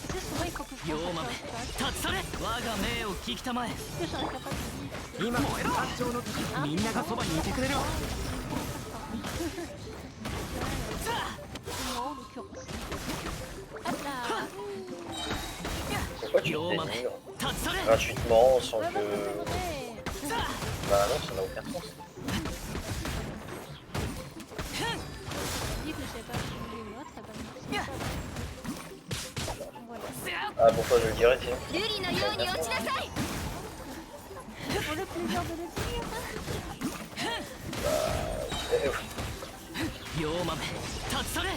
Tu sais, souvent, il faut que je fasse ça, tu vois. 立ち去れ我が命を聞きたまえ Parce que j'arrive pas de dire. 今燃えろ八丁の時みんながそばにいてくれる Moi, en l'occurrence. Hop là. Pourquoi tu te Yo, dénigres 立ち去れ gratuitement sans Ouais, que... bah c'est vrai. Bah non, ça n'a aucun sens. Je dis que je sais pas si ou l'autre, et bah non, c'est pas ça. Voilà. Ah pourquoi je le dirais tiens. 瑠璃のように落ちなさい Pour le plaisir de le dire.よう豆立ち去れ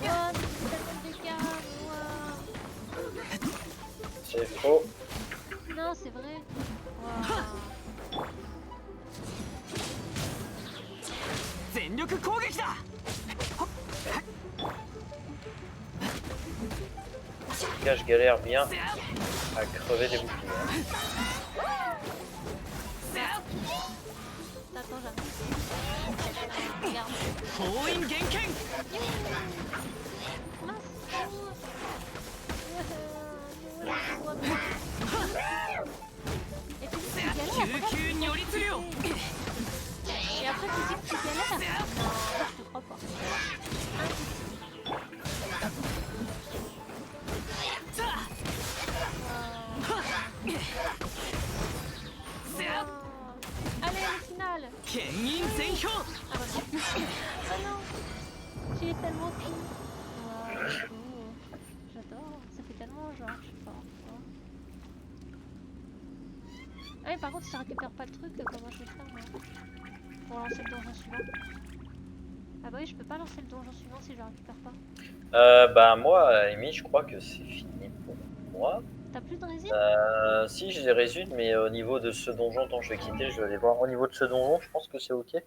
Oh, c'est tellement délicat. Wow. C'est faux. Non, c'est vrai. Wow. 全力攻撃だ Les gars, je galère bien à crever des boucliers. Attends, j'arrive. Regarde. 封印厳剣 Et tu dis que tu galères, 救急如律令 et après tu dis que tu galères. Non, je te crois pas. Allez, le final. 剣印全票 Ah bah non. Ah non. J'y ai tellement tout. Waouh, c'est beau. J'adore. Ça fait tellement genre, je sais pas. Ah mais par contre si je récupère pas le truc, comment je vais faire moi pour lancer le donjon suivant? Ah bah oui, je peux pas lancer le donjon suivant si je le récupère pas. Bah moi, à la limite, je crois que c'est fini pour moi. T'as plus de résine? Si, j'ai des résines, mais au niveau de ce donjon dont je vais quitter, je vais aller voir. Au niveau de ce donjon, je pense que c'est ok. Ouais.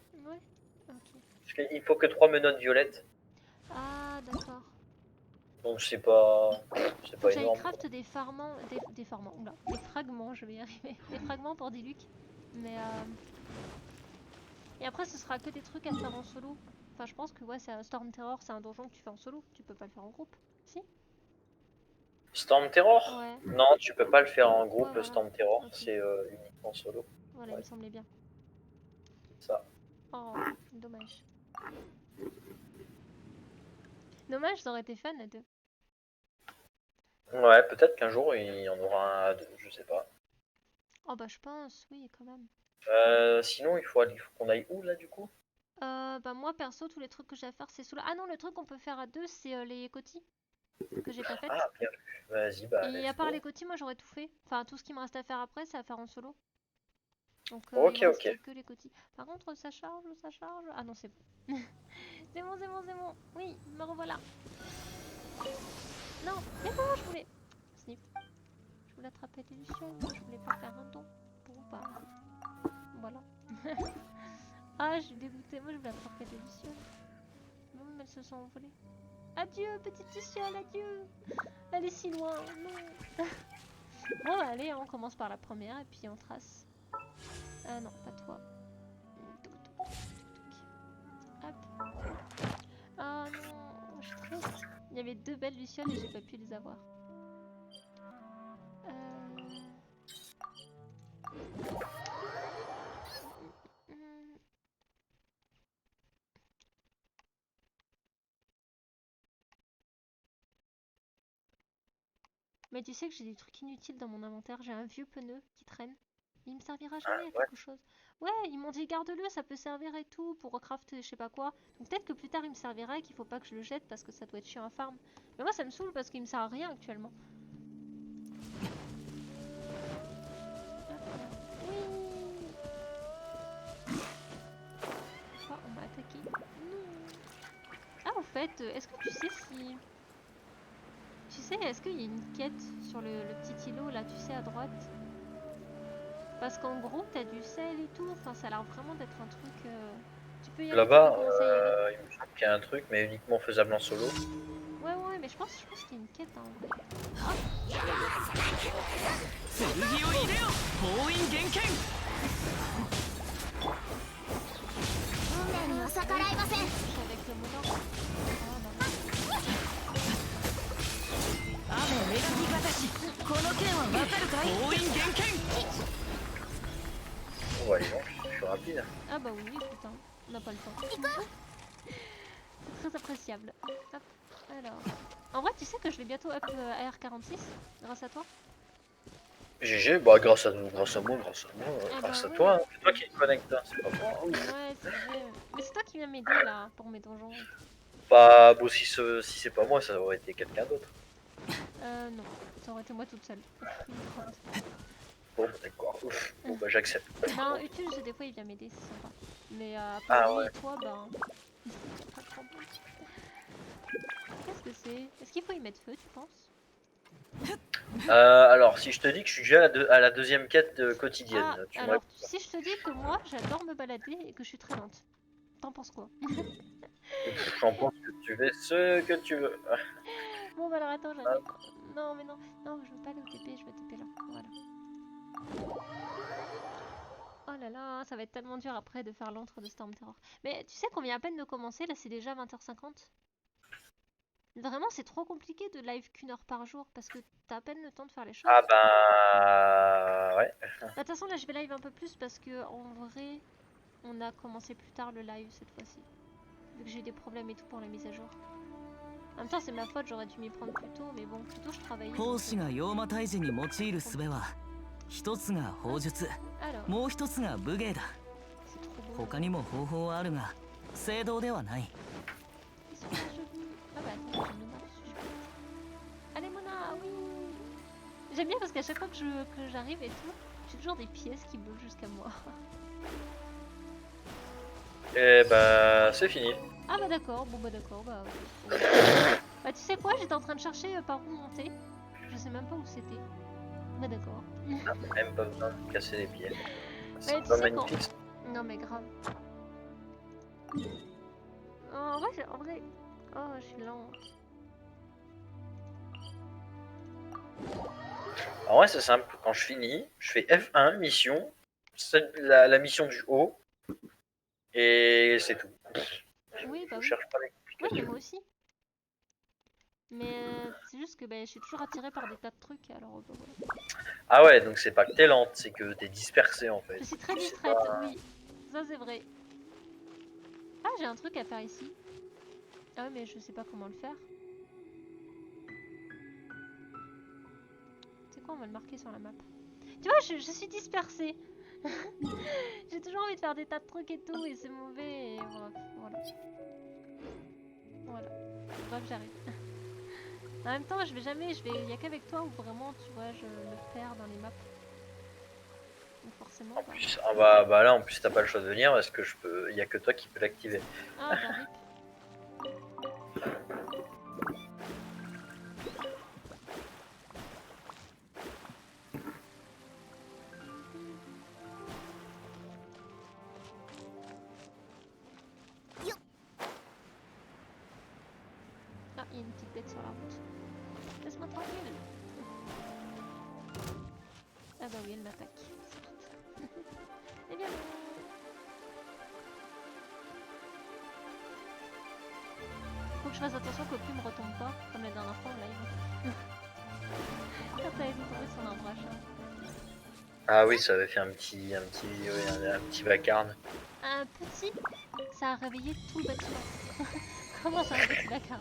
Ok. Parce qu'il faut que 3 menottes violettes. Ah d'accord. Donc c'est pas Faut que j'aille énorme. craft des farmants, des farmants, oula, des fragments, je vais y arriver. Des fragments pour Diluc. Mais et après ce sera que des trucs à faire en solo. Enfin je pense que ouais, c'est un Storm Terror, c'est un donjon que tu fais en solo. Tu peux pas le faire en groupe. Si? Storm Terror? Ouais. Non, tu peux pas le faire en groupe, Ouais, voilà. Storm Terror, Ok. c'est uniquement solo. Voilà, il me semblait bien. Ça. Oh, dommage. Dommage, ça aurait été fun à deux. Ouais, peut-être qu'un jour il y en aura un à deux, je sais pas. Oh bah je pense, oui quand même. Sinon, il faut qu'on aille où là du coup? Bah moi perso, tous les trucs que j'ai à faire c'est sous la... Ah non, le truc qu'on peut faire à deux c'est les cotis que j'ai pas fait. Ah, bien vu. Vas-y, bah. Et let's à part go. les cotis, moi j'aurais tout fait. Enfin, tout ce qui me reste à faire après, c'est à faire en solo. Donc Ok, il me reste ok. que les cotis. Par contre, ça charge, ça charge. Ah non, c'est bon. C'est bon, c'est bon, c'est bon. Oui, me revoilà. Non, c'est bon, je voulais... Snip. Je voulais attraper des lucioles, mais je voulais pas faire un don. Bon, bah... Voilà. Ah, je suis dégoûtée. Moi, je voulais attraper des lucioles. Même elles se sont envolées. Adieu, petite luciole, adieu. Elle est si loin, non. Bon, bah, allez, on commence par la première et puis on trace. Ah non, pas toi. Hop. Ah non, je suis triste. Il y avait deux belles lucioles et j'ai pas pu les avoir. Mais tu sais que j'ai des trucs inutiles dans mon inventaire. J'ai un vieux pneu qui traîne. Il me servira jamais à quelque chose. Ouais, ils m'ont dit garde-le, ça peut servir et tout pour recrafter je sais pas quoi. Donc peut-être que plus tard il me servira et qu'il faut pas que je le jette parce que ça doit être chiant à farm. Mais moi ça me saoule parce qu'il me sert à rien actuellement. Oui. Oh, on m'a attaqué. Ah au fait, est-ce que tu sais si... Tu sais, est-ce qu'il y a une quête sur le petit îlot là, tu sais, à droite? Parce qu'en gros, t'as du sel et tout, enfin ça a l'air vraiment d'être un truc... Tu peux y aller, Là-bas, tu peux commencer à y aller. il me semble qu'il y a un truc, mais uniquement faisable en solo. Ouais, mais je pense qu'il y a une quête hein, en vrai. 剣を入れよ封印厳剣運命には逆らいません Je suis avec le moulin. Ah, 雨描き方しこの剣はわかるかい封印厳剣 Oh, allez, non, je suis rapide. ah bah oui, putain, on n'a pas le temps. C'est très appréciable. Hop, alors... En vrai, tu sais que je vais bientôt up AR46 grâce à toi. GG, bah grâce à moi, grâce Ah grâce bah à ouais. toi. Hein. C'est toi qui te connecte, hein, c'est pas moi. Ouais, c'est vrai. Mais c'est toi qui viens m'aider là pour mes donjons. Bah, bon, si c'est pas moi, ça aurait été quelqu'un d'autre. Non, ça aurait été moi toute seule. Bon, bah, d'accord. Ouf. Bon, bah, j'accepte. Non, Utus, des fois il vient m'aider, c'est sympa. Mais pour Ah, lui ouais. et toi, bah. Pas trop bon. Qu'est-ce que c'est? Est-ce qu'il faut y mettre feu, tu penses? Alors, si je te dis que je suis déjà à la deuxième quête quotidienne, Ah, tu alors, me si je te dis que moi, j'adore me balader et que je suis très lente. T'en penses quoi? j'en pense que tu fais ce que tu veux. Bon, bah alors attends, j'arrive. Non, mais non. Non, je veux pas aller au TP, je veux TP là. Voilà. Oh là là, ça va être tellement dur après de faire l'antre de Storm Terror. Mais tu sais qu'on vient à peine de commencer, là c'est déjà 20h50. Vraiment, c'est trop compliqué de live qu'1 heure par jour parce que t'as à peine le temps de faire les choses. Ah, bah, ouais. Bah, de toute façon, là je vais live un peu plus parce que en vrai, on a commencé plus tard le live cette fois-ci. Vu que j'ai eu des problèmes et tout pour la mise à jour. En même temps, c'est ma faute, j'aurais dû m'y prendre plus tôt, mais bon, plus tôt je travaillais. 奉仕が妖魔退治に用いる術は一つが砲術 Alors, もう一つが武芸だ c'est trop beau. 他にも方法はあるが正道ではない Ils sont pas jolis. Ah bah attends, j'ai Mona dessus, je peux mettre. Allez Mona, oui. J'aime bien parce qu'à chaque fois que j'arrive et tout, j'ai toujours des pièces qui bougent jusqu'à moi. Et bah, c'est fini. Ah bah d'accord, bon bah d'accord, bah ok. Bah tu sais quoi, j'étais en train de chercher par où monter. Je sais même pas où c'était. Bah d'accord. Même pas besoin de casser les pieds. Ouais, C'est tu pas sais quand... magnifique. Non mais grave. Oh, en vrai... Oh, je suis lent. En vrai, c'est simple. Quand je finis, je fais F1, mission, la mission du haut, et c'est tout. Oui, bah Je oui. cherche pas les Ouais, mais complications. moi aussi. Mais c'est juste que bah, je suis toujours attirée par des tas de trucs, alors bah, voilà. Ah ouais, donc c'est pas que t'es lente, c'est que t'es dispersée en fait. Je suis très Tu sais distraite, pas- oui. Ça c'est vrai. Ah, j'ai un truc à faire ici. Ah ouais, mais je sais pas comment le faire. C'est quoi, on va le marquer sur la map. Tu vois, je suis dispersée. J'ai toujours envie de faire des tas de trucs et tout, et c'est mauvais, et bref, voilà. Voilà. Bref, j'arrive. En même temps, il y a qu'avec toi où vraiment, tu vois, je me perds dans les maps. Donc forcément, En bah... plus, bah là en plus t'as pas le choix de venir parce que y a que toi qui peux l'activer. Ah, bah rip. Ah, il y a une petite bête sur la route. Laisse-moi tranquille. Ah bah oui, elle m'attaque. C'est tout. Eh bien... Faut que je fasse attention que Plume retombe pas, comme la dernière fois en live. Quand t'as été tombé sur l'arbre à chat. Ah oui, ça avait fait un petit vacarme. Un petit, ça a réveillé tout le bâtiment. Comment ça, un petit vacarme?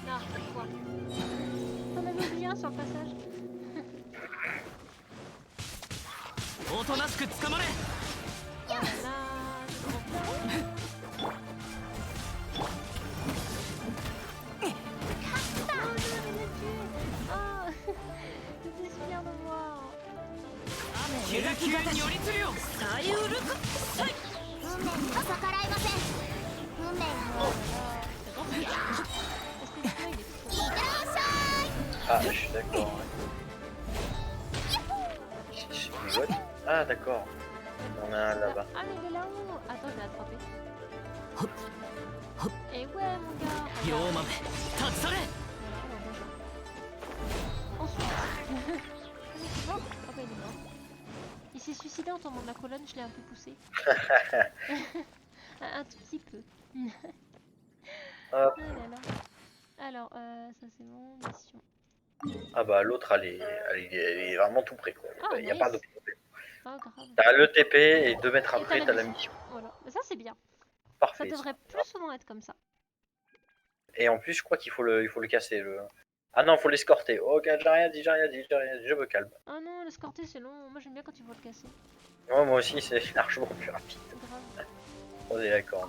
Non, quoi? On avait oublié un sur le passage. おとなしく捕まれ Oh là là, c'est trop bien. Oh, je vais le tuer. Oh, je suis fière de moi. 救急に寄りつるよさゆるかさい運命には逆らいません。運命が Est-ce que le feu, il est trop いってらっしゃい。 Ah, je suis d'accord. Ouais. Ah, d'accord. On a un là-bas. Ah, mais il est là-haut. Attends, je vais l'attraper. Et ouais, mon gars. 龍馬め立ち去れ Ensuite. Il est mort. Ah bah il est mort. Il s'est suicidé en tombant de la colonne, je l'ai un peu poussé. un tout petit peu. Ah Hop. là là. Alors, ça c'est bon, mission. Ah bah l'autre elle est vraiment tout près quoi. Ah, Il n'y a nice. pas de problème. Oh grave. T'as le TP et 2 mètres Et après t'as t'as la la mission. Voilà, mais ça c'est bien. Ça Parfait. devrait plus souvent être comme ça. Et en plus je crois qu'il faut le casser. Ah non, faut l'escorter. Ok, j'ai rien dit, je me calme. Ah non, l'escorter c'est long. Moi j'aime bien quand il faut le casser. Ouais, moi aussi c'est largement plus rapide. Grave. On est d'accord,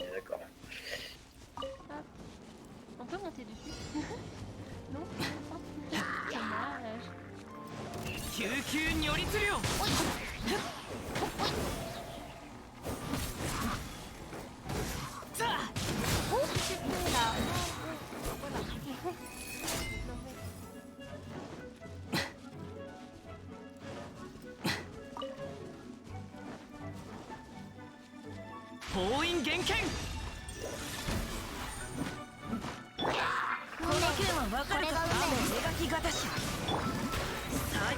On peut monter dessus. Non, dommage. 救急に寄りつるよ Oh, qu'est-ce que tu fais là? Non, voilà. Non, mais... 封印厳剣この剣は分かるか雨描き型しさい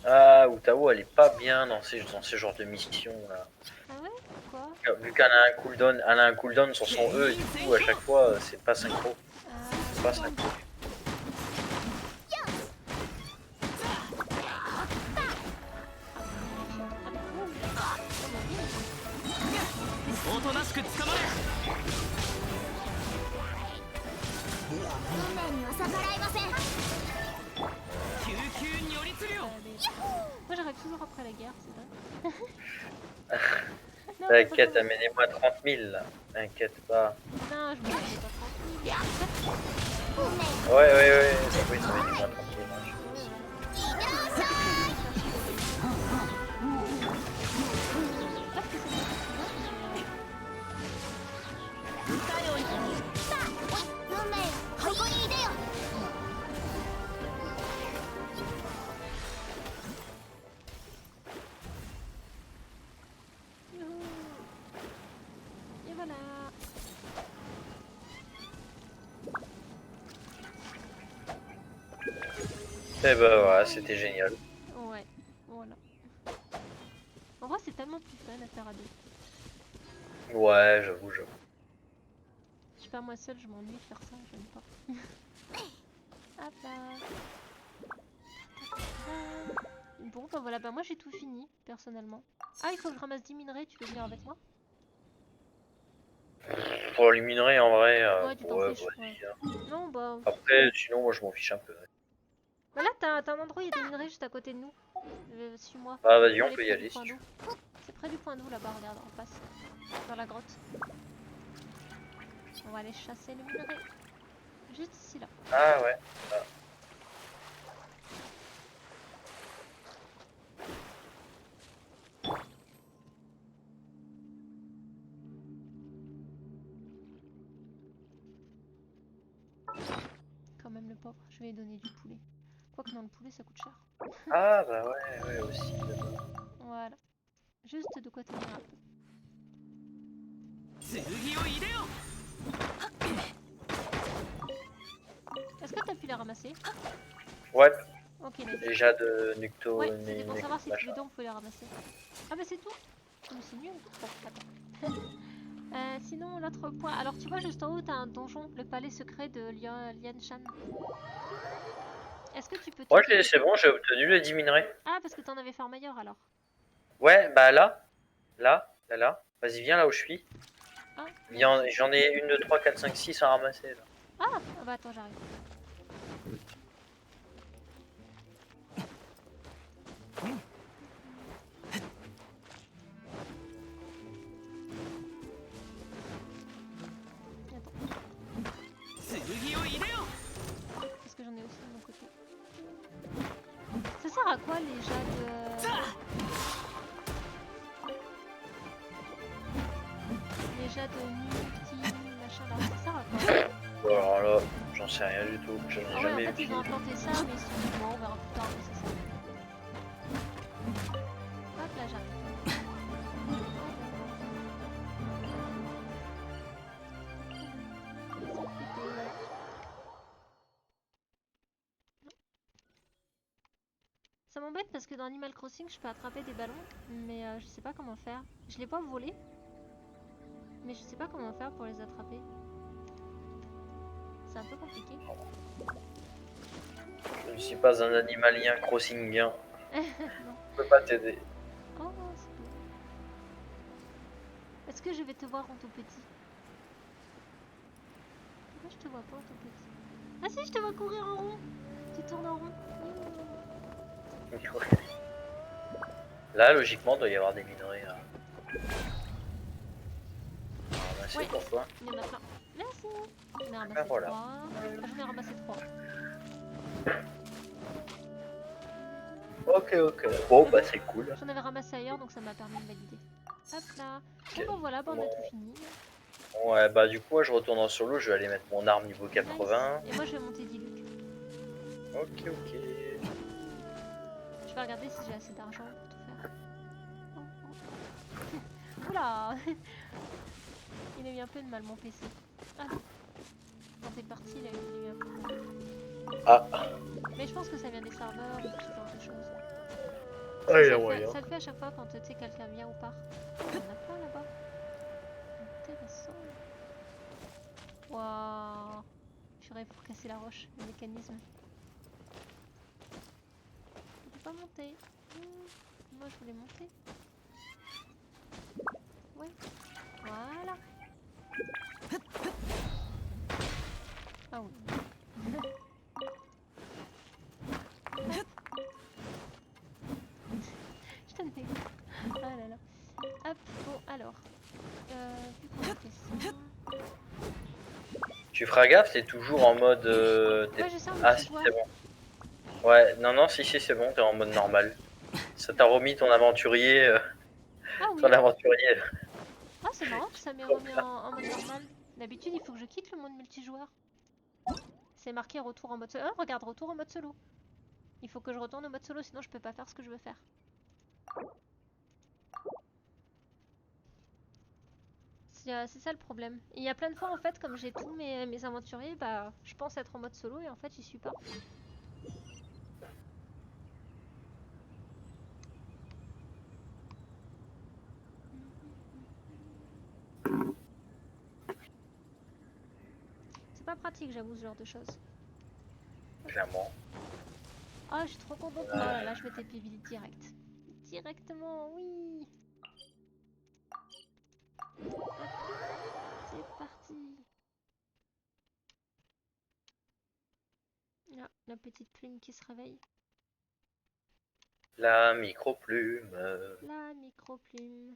Ah, Utao elle est pas bien dans ce genre de mission là. Ah ouais? Quoi? Vu qu'elle a un cooldown sur son E et du coup à chaque fois c'est pas synchro. C'est pas synchro. おとなしく捕まれ運命には逆らいません。救急に寄りつるよ Moi j'arrive toujours après la guerre, c'est vrai. Non, T'inquiète, amenez-moi 30 000 là. T'inquiète pas. non, je me fais pas tranquille. 運命 Ouais, oui, ça amenez-moi 30 000. いってらっしゃい。 運命よ、ここにいでよ。 Et voilà. Et bah voilà, c'était génial. Ouais, voilà. En vrai, c'est tellement plus fun à faire à deux. Ouais, j'avoue. Je sais pas, moi seule, je m'ennuie de faire ça, j'aime pas. Hop là. Bon, bah voilà, bah moi j'ai tout fini, personnellement. Ah, il faut que je ramasse 10 minerais, tu veux venir avec moi? Pour les minerais en vrai. Ouais, tu t'en ouais, fiches, vas-y, ouais. hein. Non, bah... Après, sinon, moi je m'en fiche un peu. Bah là, t'as un endroit, il y a des minerais juste à côté de nous. Suis-moi. Bah vas-y, on Aller peut y près aller du si point tu d'eau. veux. C'est près du point d'eau là-bas, regarde, en face. Dans la grotte. On va aller chasser le minerai. Juste ici, là. Ah ouais. Quand même le pauvre, je vais lui donner du poulet. Quoique non, le poulet ça coûte cher. Ah bah ouais, aussi. Voilà. Juste de quoi tenir un peu. 剣を入れよ Est-ce que t'as pu les ramasser? Ouais, Ok, nice. déjà de Nucto. Ouais, c'était pour savoir si tous les deux on pouvait les ramasser. Ah bah c'est tout? Oh, mais c'est nul. Bon, attends. Sinon sinon, l'autre point. Alors, tu vois, juste en haut, t'as un donjon, le palais secret de Lian Shan. Est-ce que tu peux... Ouais, c'est bon, j'ai obtenu les 10 minerais. Ah, parce que t'en avais fait un meilleur, alors. Ouais, bah là. Vas-y, viens là où je suis. Ah, J'en ai 1, 2, 3, 4, 5, 6 à ramasser, là. ah bah attends, j'arrive. Parce que j'en ai aussi de mon côté. Ça sert à quoi les jades multi machin là? Ça sert à quoi? Bon, alors là, j'en sais rien du tout. J'en ai Ah ouais, jamais en fait, vu. ils ont implanté ça, mais ils se sont dit, bon, on verra plus tard, mais c'est ça. Hop là, j'arrive. Ça m'embête parce que dans Animal Crossing, je peux attraper des ballons, mais je sais pas comment faire. Je les vois voler, mais je sais pas comment faire pour les attraper. C'est un peu compliqué. Je ne suis pas un animalien crossingien. Non. Je peux pas t'aider. Oh, c'est beau. Est-ce que je vais te voir en tout petit? Pourquoi je te vois pas en tout petit? Ah si, je te vois courir en rond. Tu tournes en rond. Là, logiquement, il doit y avoir des minerais. Là. Ramasser Ouais, pour toi. il y en a plein. Merci. J'en ai ramassé Ben voilà. 3. J'en ai ramassé 3. Ok. Bon, bah c'est cool. J'en avais ramassé ailleurs, donc ça m'a permis de valider. Hop là. Bon bah voilà, bah, on a tout fini. Ouais, bah du coup, moi, je retourne en solo. Je vais aller mettre mon arme niveau 80. Nice. Et moi, je vais monter Diluc. Ok. Je vais regarder si j'ai assez d'argent pour tout faire. Oh. Oula. Il a eu un peu de mal, mon PC. Ah. Quand t'es parti, il a eu un peu de mal. Ah. Mais je pense que ça vient des serveurs ou ce genre de choses. Ah, il y a moyen. Ça le fait à chaque fois quand tu sais quelqu'un vient ou part. Il y en a plein là-bas. Intéressant. Waouh. J'aurais pour casser la roche, le mécanisme. Je peux pas monter. Moi je voulais monter. Ouais. Voilà. Ah oui. Je t'en ai. Ah là là. Hop, bon alors. Vu qu'on a fait ça. Tu feras gaffe, t'es toujours en mode. Ouais, je sais, Ah, si, c'est bon. Ouais, non, si, c'est bon, t'es en mode normal. Ça t'a remis ton aventurier. Ah oui. Ton aventurier. Ah, c'est marrant que ça m'ait remis en mode normal. D'habitude, il faut que je quitte le monde multijoueur. C'est marqué retour en mode solo. Oh, regarde, retour en mode solo. Il faut que je retourne au mode solo, sinon je peux pas faire ce que je veux faire. C'est ça le problème. Il y a plein de fois en fait, comme j'ai tous mes aventuriers, bah je pense être en mode solo et en fait j'y suis pas. C'est pas pratique, j'avoue, ce genre de choses. Clairement. Ah, je suis trop contente. Oh là là, je m'étais PV direct. Directement, oui. C'est parti. Ah, la petite plume qui se réveille. La micro-plume. La micro-plume.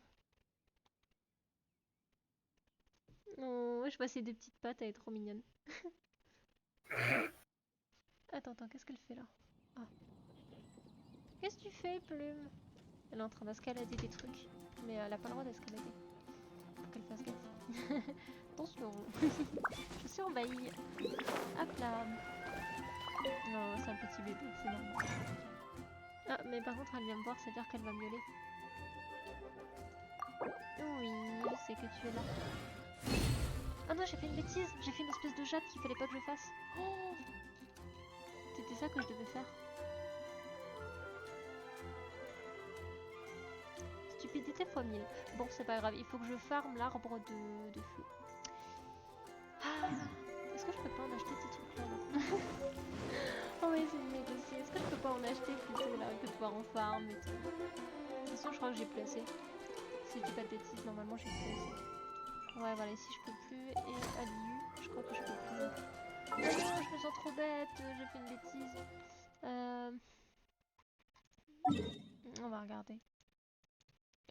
Oh, je vois ces deux petites pattes, elle est trop mignonne. Attends, qu'est-ce qu'elle fait là? Ah. Qu'est-ce que tu fais, plume? Elle est en train d'escalader des trucs, mais elle a pas le droit d'escalader. Faut qu'elle fasse gaffe. Attention. Je surveille. Hop là. Non, c'est un petit bébé, c'est normal. Ah, mais par contre, elle vient me voir, c'est-à-dire qu'elle va miauler. Oui, je sais que tu es là. Ah non, j'ai fait une bêtise. J'ai fait une espèce de jatte qu'il fallait pas que je fasse. Oh, c'était ça que je devais faire. Stupidité fois 1000. Bon, c'est pas grave, il faut que je farme l'arbre de feu. Ah, est-ce que je peux pas en acheter ces trucs là on va essayer de négocier. Est-ce que je peux pas en acheter plutôt là que de voir en farm et tout. De toute façon, je crois que j'ai plus assez. Si je dis pas de bêtises, normalement j'ai plus assez. Ouais, voilà, ici je peux plus. Et à l'IU, je crois que je peux plus. Oh non, je me sens trop bête, j'ai fait une bêtise. On va regarder.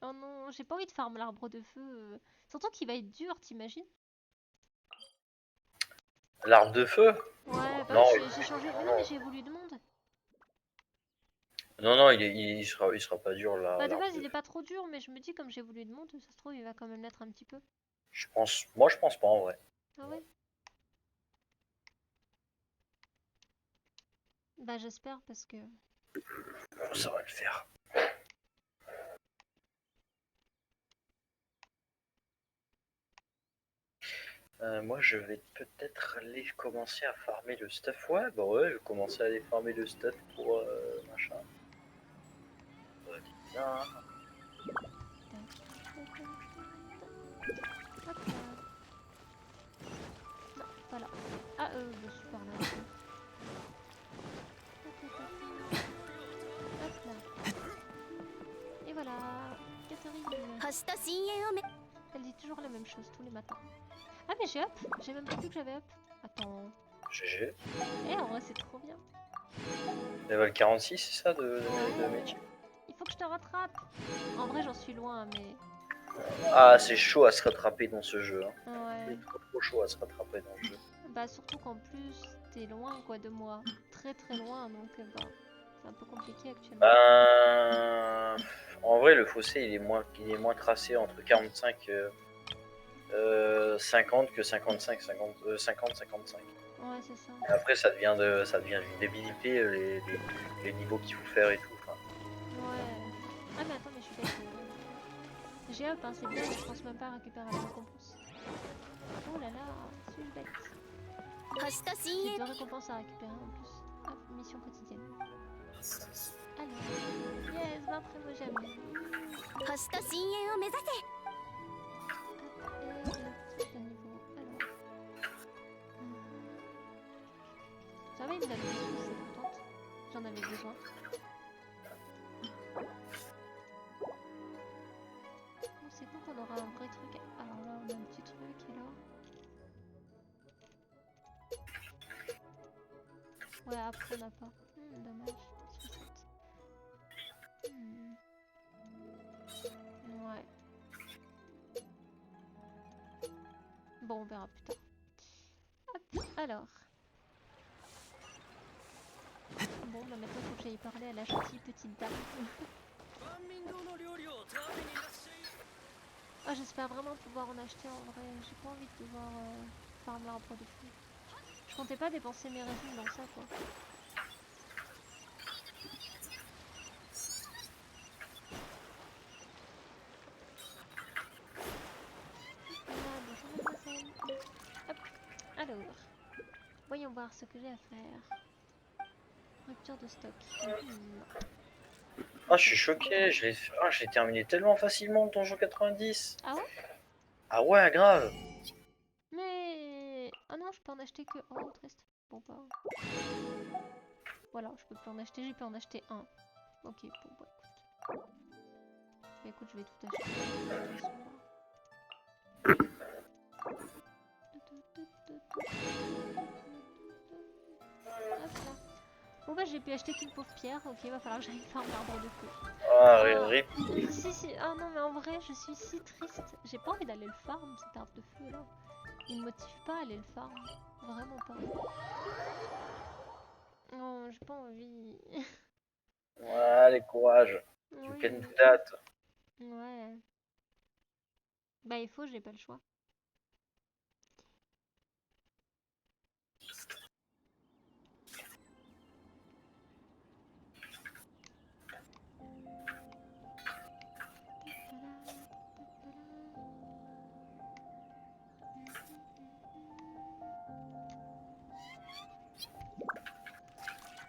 Oh non, j'ai pas envie de farm l'arbre de feu. Surtout qu'il va être dur, t'imagines? L'arbre de feu? Ouais, bah Non, j'ai changé. Mais non, mais j'ai évolué de monde. non, il sera pas dur là. Bah de base, il est pas trop dur, mais je me dis, comme j'ai évolué de monde, ça se trouve, il va quand même l'être un petit peu. Moi je pense pas en vrai. Ah ouais? Bah j'espère parce que... Bon, ça va le faire. Moi je vais peut-être aller commencer à farmer le stuff. Ouais, bah ouais, je vais commencer à aller farmer le stuff pour machin. Là. Hop là. Non, pas là. Ah, je suis par là. Hop là. Et voilà. Catherine. Elle dit toujours la même chose tous les matins. Ah mais j'ai up. J'ai même pas vu que j'avais up. Attends. GG. Eh, en vrai c'est trop bien. Level 46, c'est ça de métier? Il faut que je te rattrape. En vrai j'en suis loin mais... Ah, c'est chaud à se rattraper dans ce jeu. Hein. Ouais. C'est trop chaud à se rattraper dans le jeu. Bah surtout qu'en plus t'es loin quoi de moi. Très très loin donc bah c'est un peu compliqué actuellement. En vrai le fossé il est moins tracé entre 45 50 que 55 50 55. Ouais c'est ça. Et après ça devient une débilité les niveaux qu'il faut faire et tout. Enfin. Ouais. Ah mais attends mais je suis bête. J'ai up hein, c'est bien mais je pense même pas récupérer la récompense. Oh là là, suis-je bête. J'ai 2 récompenses à récupérer en plus. Hop, mission quotidienne. Alors, yes, 20 primogèmes. Hop, et le niveau. Alors. Ça va, il me donne des sous, c'est contente. J'en avais besoin. C'est bon qu'on aura un vrai truc. Alors là, on a un petit truc et là. Ouais, après on n'a pas. Dommage. 60. Ouais. Bon, on verra plus tard. Hop, alors. Bon, bah maintenant faut que j'aille parler à la gentille petite dame. Ah, j'espère vraiment pouvoir en acheter en vrai. J'ai pas envie de devoir farm l'arbre de feu. Je comptais pas dépenser mes résines dans ça quoi. Bonjour mademoiselle. Hop. Alors, voyons voir ce que j'ai à faire. Rupture de stock. Ah, je suis choqué, j'ai terminé tellement facilement le donjon 90. Ah ouais? Ah ouais, grave. Mais... Ah non, je peux en acheter que... Oh, triste. Bon bah... Voilà, je peux plus en acheter, j'ai pu en acheter un. Ok, bon bah écoute. Bah écoute, je vais tout acheter. Hop là. Bon bah j'ai pu acheter qu'une pauvre pierre, ok, va falloir que j'aille farm l'arbre de feu. Ah, rip. Si, ah non mais en vrai je suis si triste, j'ai pas envie d'aller le farm cet arbre de feu là. Il me motive pas à aller le farm, vraiment pas. Non, j'ai pas envie. Allez, courage. You Oui. can do that. Ouais. Bah il faut, j'ai pas le choix.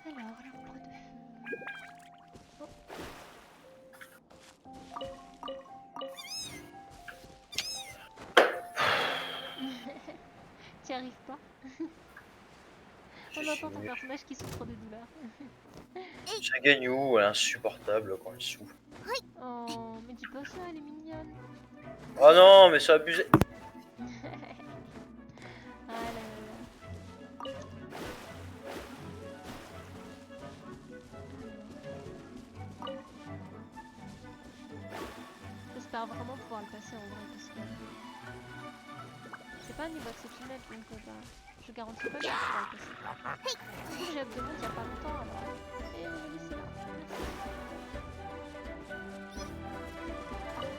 Alors, l'arbre de feu. Oh. t'y arrives pas. On entend ton personnage qui souffre de douleur. Ça gagne où? Elle est insupportable quand elle souffre. Oh, mais dis pas ça, elle est mignonne. Oh non, mais c'est abusé. Ah là là. J'espère vraiment pouvoir le passer en vrai parce que c'est pas un niveau exceptionnel donc je garantis pas que je pourrai le passer. Surtout que j'ai obtenu il y a pas longtemps alors. Et je vais laisser là. Merci.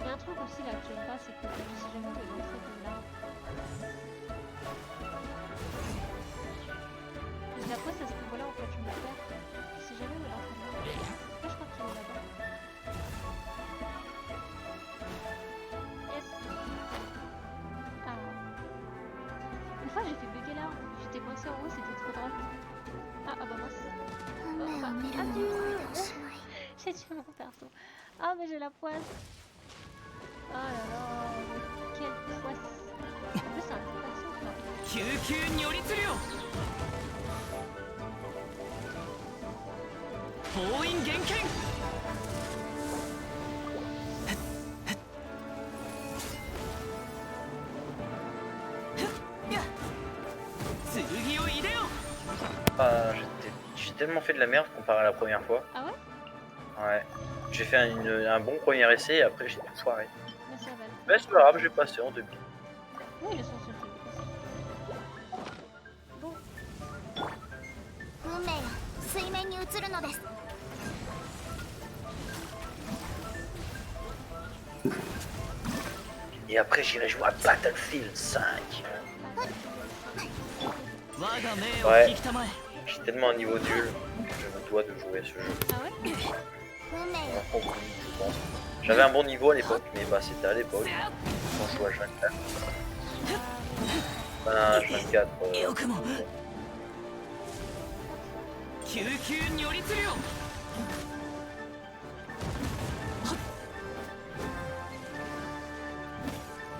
Il y a un truc aussi là que j'aime pas, c'est que je sais jamais où est l'entrée de l'arbre. Et la pose à ce niveau-là en fait je me perds. Je sais jamais où est l'entrée de l'arbre. Là je crois qu'il est là-bas. Yes. Ah. Une fois j'ai fait bugger l'arbre. J'étais coincée en haut, c'était trop drôle. Ah bah mince. Oh, bah, j'ai tué mon perso. Ah mais j'ai la poisse. Oh là là, quelle poisse. En plus c'est un gros perso quoi. 救急如律令封印厳剣剣を入れよ Ah, j'ai tellement fait de la merde comparé à la première fois. Ah ouais? Ouais. J'ai fait un bon premier essai et après j'ai tout foiré. Mais ça va le faire. Mais c'est pas grave, j'ai passé en demi. Oui, le sens se fait. Bon. 運命が水面に映るのです。 Et après j'irai jouer à Battlefield 5. Ouais. J'ai tellement un niveau nul que je me dois de jouer à ce jeu. Ah ouais? 運命が Je pense. J'avais un bon niveau à l'époque, mais bah c'était à l'époque. Quand je jouais à 24. Ah, 24. よくも救急如律令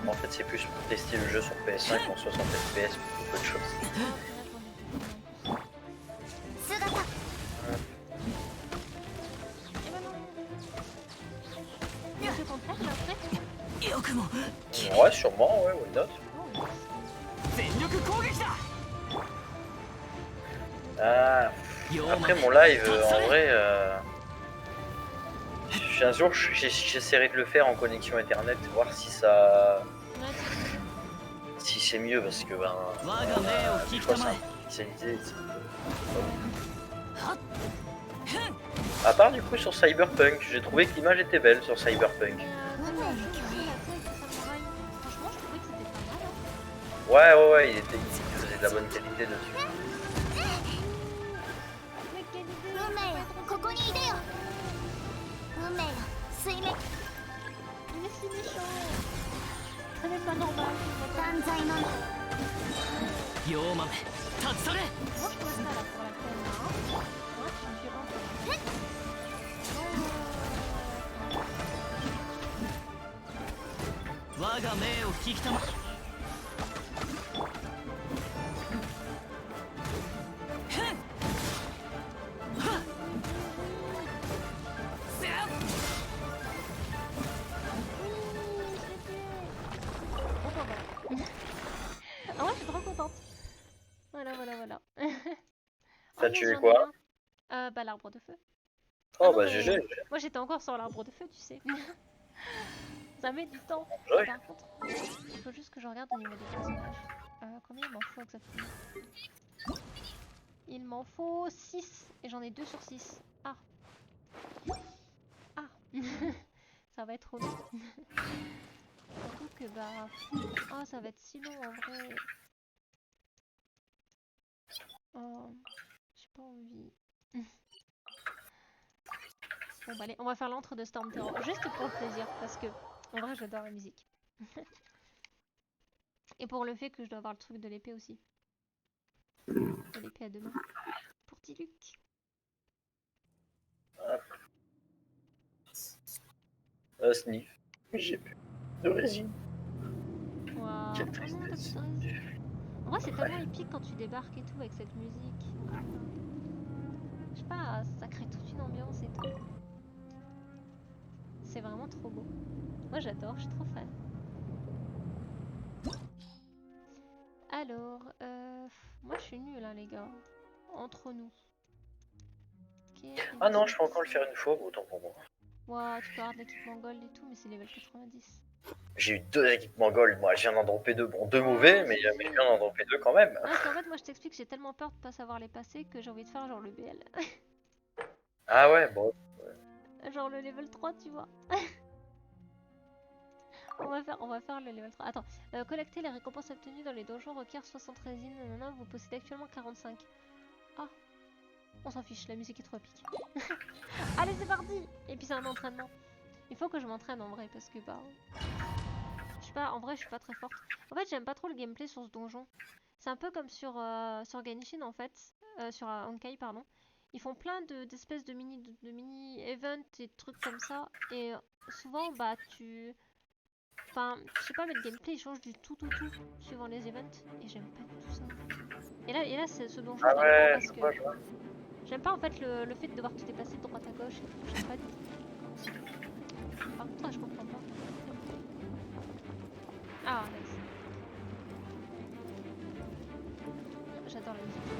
En fait, c'est plus pour tester le jeu sur PS5 en 60 FPS pour peu de choses. 姿 Eh ben non. Il y a ce contraire là après? よくも Ouais, sûrement, ouais, why not? Oh, 全力攻撃だ Ah, après mon live, en vrai, un jour j'essaierai de le faire en connexion internet, voir si ça, ouais, si c'est mieux parce que ben, 我が命を des 聞き fois た c'est ま un え peu spécialisé. Ha! À part du coup sur Cyberpunk, j'ai trouvé que l'image était belle sur Cyberpunk. 運命の共 c'est 栄 la scène de samouraï. Franchement, je trouvais que c'était pas mal. Hein. Ouais, il faisait de la bonne qualité dessus. Mais quelle idée! 運命よここにいでよ運命よ水面 Il est si méchant! Ça n'est pas normal. 断罪の 溶豆立ち去れ Moi, je trouvais ça là pour la peine. Hein. Ouais, je suis violente. Oh. 我が命を聞きたまえ Ah ouais, je suis trop contente. Voilà. T'as yes, tué j'en ai quoi? un. Bah l'arbre de feu. Oh non, bah mais GG. Moi j'étais encore sur l'arbre de feu, tu sais. Ça met du temps. Ouais. Par contre, il faut juste que je regarde au niveau des personnages. Combien il m'en faut exactement? Il m'en faut 6 et j'en ai 2 sur 6. Ah. Ça va être relou. Surtout que bah... Oh, ça va être si long en vrai. Oh, j'ai pas envie. Bon bah allez, on va faire l'entre de Storm Terror, juste pour le plaisir, parce que en vrai j'adore la musique. Et pour le fait que je dois avoir le truc de l'épée aussi. De l'épée à deux mains. Pour Diluc. Sniff. J'ai plus de résine. Waouh. Quelle Oh non, t'as plus tristesse. de résine. Oh Moi, c'est tellement épique quand tu débarques et tout avec cette musique. Je sais pas, ça crée toute une ambiance et tout. C'est vraiment trop beau. Moi, j'adore, je suis trop fan. Alors, moi, je suis nulle, hein, les gars. Entre nous. Okay, ah non, je peux encore le faire une fois, autant pour moi. Wow, tu peux avoir de l'équipement gold et tout, mais c'est level 90. J'ai eu 2 équipements gold, moi je viens d'en dropper 2. Bon, 2 mauvais, mais je viens d'en dropper 2 quand même. Parce qu'en fait, moi je t'explique, j'ai tellement peur de pas savoir les passer que j'ai envie de faire genre le BL. Ah ouais, bon. Genre le level 3, tu vois. on va faire le level 3. Attends, collecter les récompenses obtenues dans les donjons requiert 73 zines. Maintenant, vous possédez actuellement 45. Ah, on s'en fiche, la musique est trop épique. Allez, c'est parti. Et puis c'est un entraînement. Il faut que je m'entraîne en vrai parce que bah... Je sais pas, en vrai je suis pas très forte. En fait j'aime pas trop le gameplay sur ce donjon. C'est un peu comme sur Genshin en fait. Sur Honkai pardon. Ils font plein d'espèces de mini events et de trucs comme ça. Et souvent bah tu... Enfin je sais pas mais le gameplay il change du tout suivant les events. Et j'aime pas du tout ça. Et là c'est ce donjon Ah ouais, parce que... J'aime pas en fait le fait de devoir te déplacer de droite à gauche et tout. J'aime pas du tout. Par contre, je comprends pas. Ah, nice. J'adore la musique.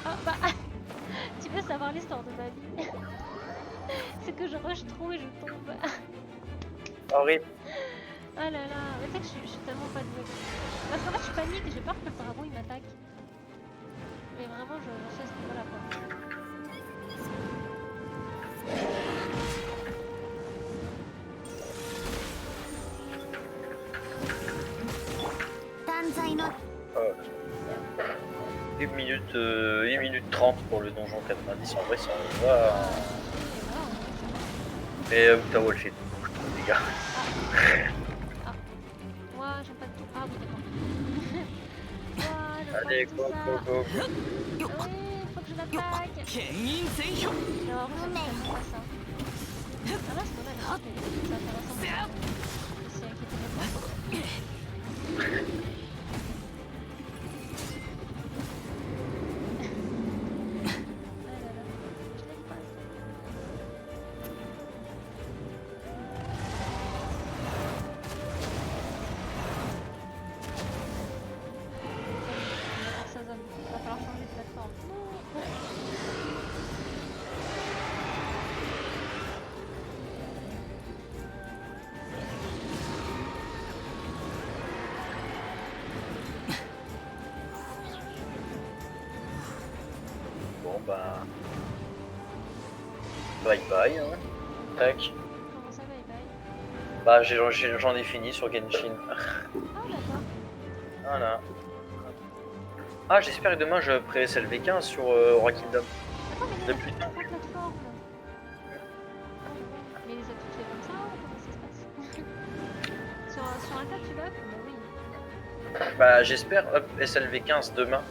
Ah, bah... Tu veux savoir l'histoire de ma vie? C'est que je rush trop et je tombe. Horrible. Ah là là, mais fait que je suis tellement pas douée. Parce qu'en fait, je panique et j'ai peur que le dragon il m'attaque. Mais vraiment, je suis à ce niveau-là quoi. Euh, 8 minutes 30 pour le donjon 90, en vrai ça va. Et Utawa le fait tout, les gars. Ah. Moi j'aime pas du tout. Ah oui d'accord. Allez, go, go, go, go. Oui, faut que je l'attaque. Alors, j'aime pas ça. Ah là, c'est bon, ça intéressant. C'est inquiété de moi. Bon bah... Bye bye, hein. Tac. Comment ça, bye bye? Bah j'en ai fini sur Genshin. Ah d'accord. Voilà. Ah j'espère que demain je ferai SLV15 sur Roi Kingdom. Attends, mais Depuis la plateforme. Mais les a toutes fait comme ça ou comment ça se passe? Sur un tas tu vas? Bah oui. Bah j'espère up SLV15 demain.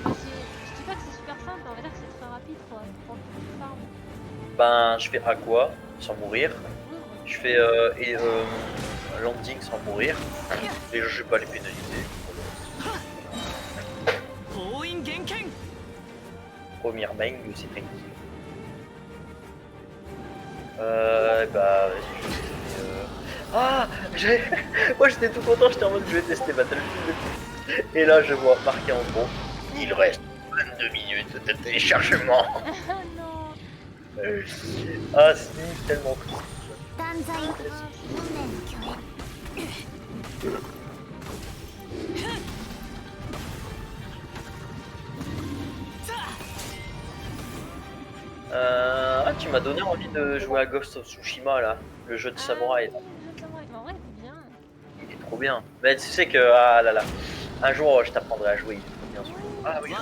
Je dis pas que c'est super simple, mais on va dire que c'est très rapide quoi. Pour le farm. Ben je fais Aqua sans mourir. Je fais Landing sans mourir. Et je vais pas les pénaliser. Première main, c'est tranquille. Bah vas-y, Ah moi j'étais tout content, j'étais en mode je vais tester Battlefield. Et là je vois marqué en gros, il reste 22 minutes de téléchargement. Ah non. Ah c'est tellement cool. Ah tu m'as donné envie de jouer à Ghost of Tsushima là, le jeu de samouraï là. Le jeu de samouraï, mais en vrai il est bien. Il est trop bien. Mais tu sais que, ah là là, un jour je t'apprendrai à jouer, il est trop bien ce jeu. Ah oui. Ouais,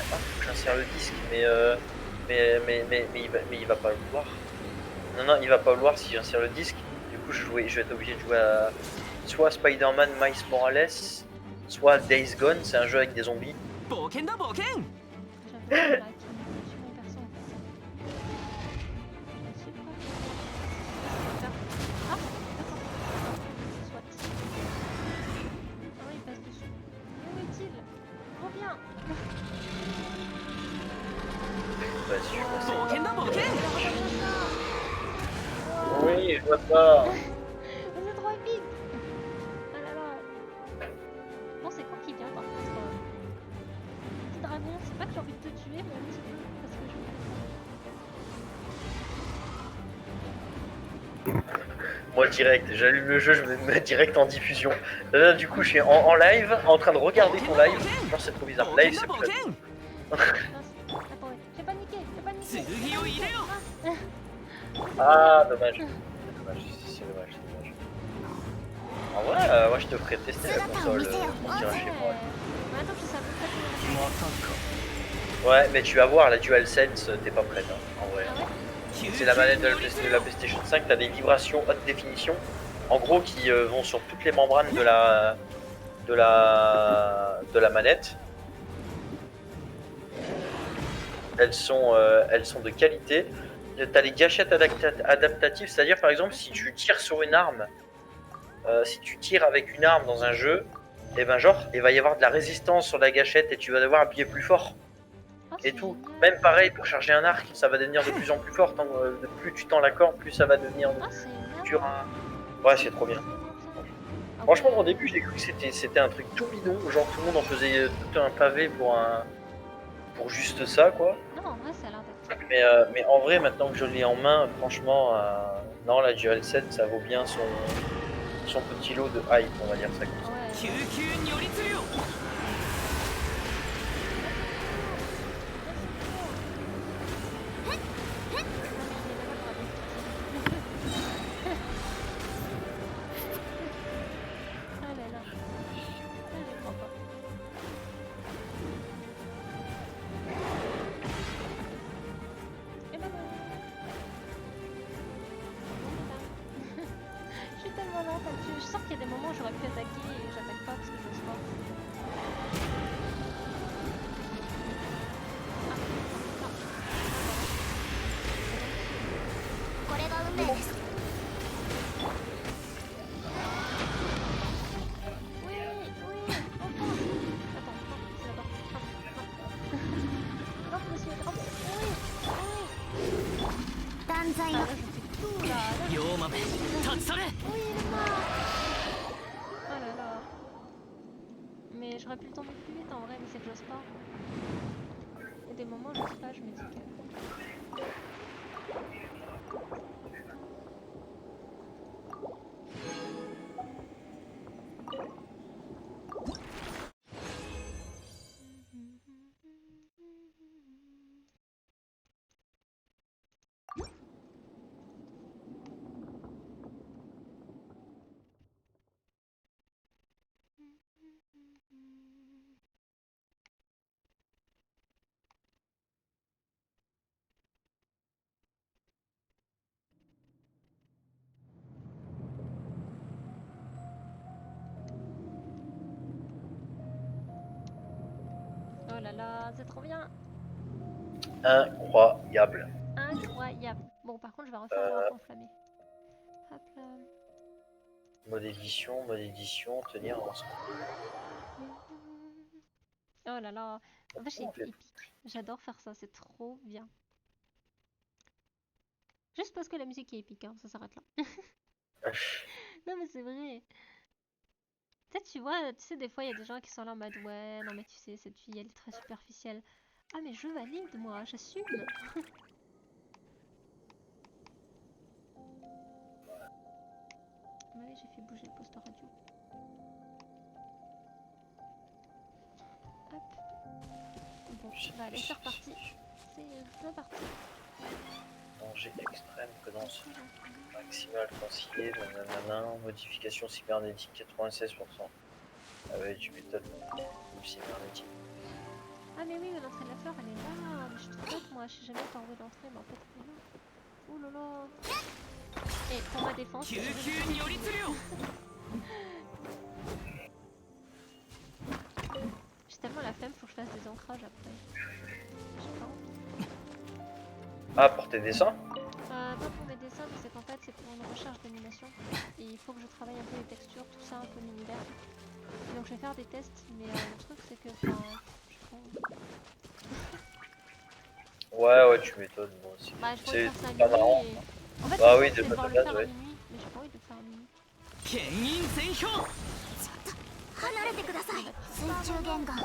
faut que j'insère le disque, mais il va pas le vouloir. Non, il va pas le vouloir si j'insère le disque. Du coup, je vais être obligé de jouer à soit Spider-Man Miles Morales, soit Days Gone, c'est un jeu avec des zombies. vois pas. C'est trop épique. Ah là là. Bon, c'est quoi qui vient par contre Petit dragon, c'est pas que j'ai envie de te tuer, mais un petit peu, parce que je... Moi direct, j'allume le jeu, je me mets direct en diffusion. Là du coup je suis en live, en train de regarder ton live. Non c'est trop bizarre, live c'est plus. Attends, j'ai paniqué. Ah dommage. C'est dommage. En vrai, moi je te ferais tester la console, on dirait chez moi. Mais attends, je sais à peu près comment. Ouais, mais tu vas voir, la DualSense, t'es pas prête, hein, en vrai. Ah ouais C'est la manette de la PlayStation 5, t'as des vibrations haute définition, en gros qui vont sur toutes les membranes de la manette. Elles sont de qualité. T'as des gâchettes adaptatives, c'est-à-dire par exemple si tu tires sur une arme, si tu tires avec une arme dans un jeu, et ben genre il va y avoir de la résistance sur la gâchette et tu vas devoir appuyer plus fort. Et tout. Même pareil pour charger un arc, ça va devenir de plus en plus fort. Plus tu tends la corde, plus ça va devenir de plus dur. Ouais, c'est trop bien. Franchement, au début, j'ai cru que c'était un truc tout bidon. Genre, tout le monde en faisait tout un pavé pour juste ça, quoi. Non, en vrai, ça a l'air d'être. Mais en vrai, maintenant que je l'ai en main, franchement, non, la DualSense, ça vaut bien son petit lot de hype, on va dire ça comme ça. Ouais. Je sens qu'il y a des moments où j'aurais pu attaquer et j'attaque pas parce que je n'ose pas. Oui, attends, c'est là-bas. Non, monsieur, oui. Ah, là, je fais tout là. Oui, il est mort. Oh là là. Mais j'aurais pu le tomber plus vite en vrai, mais c'est que j'ose pas. Il y a des moments où j'ose pas, je me dis que... Oh là là, c'est trop bien. Incroyable. Incroyable. Bon, par contre, je vais refaire le rap enflammé. Hop là. Mode édition, tenir ensemble. Oh là là. En fait, c'est épique. J'adore faire ça, c'est trop bien. Juste parce que la musique est épique, hein, ça s'arrête là. Non mais c'est vrai. Peut-être tu vois, tu sais, des fois il y a des gens qui sont là en mode ouais, non mais tu sais, cette fille elle est très superficielle. Ah mais je valide moi, j'assume. Bah oui, j'ai fait bouger le poste radio. Hop. Bon, bah allez, c'est reparti. C'est reparti. Danger extrême, cadence maximale conseillée, nanana, modification cybernétique 96%. Ah ouais, tu m'étonnes. Cybernétique. Ah mais oui, mais l'entrée de la fleur elle est là. Mais je suis trop bête moi, je sais jamais par où est l'entrée, mais en fait elle est là. Oh là là. Et pour ma défense, j'ai tellement la flemme, faut que je fasse des ancrages après. J'ai pas envie. Ah, pour tes dessins? Pas pour mes dessins, mais c'est qu'en fait c'est pour une recherche d'animation. Et il faut que je travaille un peu les textures, tout ça, un peu l'univers. Donc je vais faire des tests, mais le truc c'est que je prends... Ouais, tu m'étonnes. Bon, bah, je pourrais faire ça à pas minuit marrant. et... En fait, bah oui, c'est de de devoir base, le faire à ouais. minuit. 牽引全票。離れてください。水中玄関。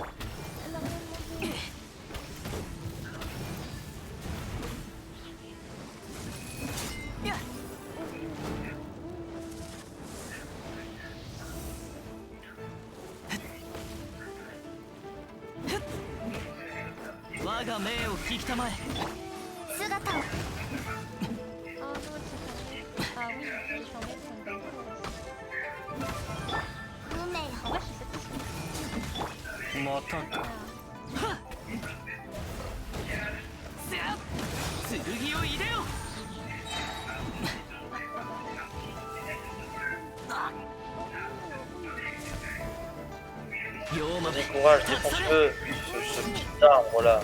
我が命を聞きたまえ。姿を。運命よ。またか。剣を入れよ。Vas-y, courage, défonce-le, ce petit arbre là.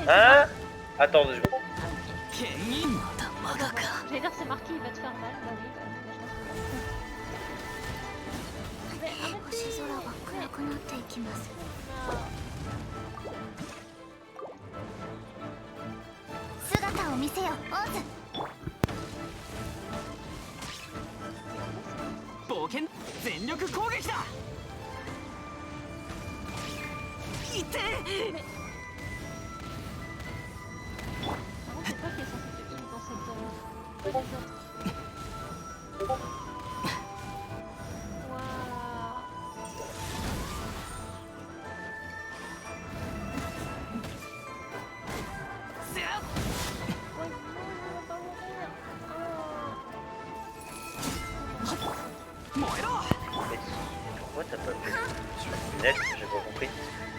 Hein? Attends 2 secondes. J'allais dire c'est marqué, il va te faire mal. Bah oui, bah, mais 星空が暗くなっていきます。姿を見せよ、オズ。冒険全力攻撃だ。痛え。c'est toi qui es censé te tuer dans cette zone. Pas les autres. Waouh. Ouais, non, on va pas mourir. Mais pourquoi t'as pas fait sur une lunette? J'ai pas compris.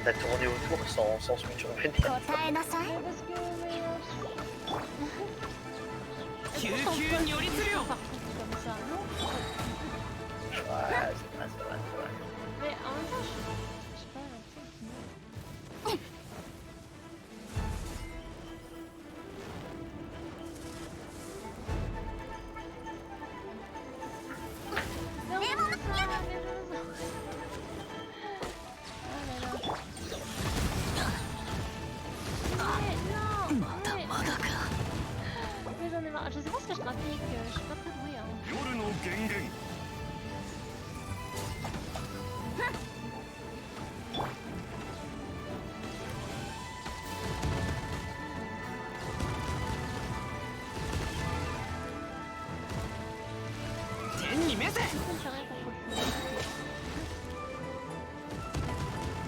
T'as tourné autour sans switch sur une lunette. 答えなさい。 Mais parce que... Q Q 寄りするよ。 comme ça, non? Ouais, c'est vrai, c'est vrai, c'est vrai. Mais en même temps, je sais pas, la petite... Non, mais ça, mais je... Oh là là. Mais j'en ai marre. Je sais pas ce que je trafique, je suis pas très douée. Hein. 天に召せ。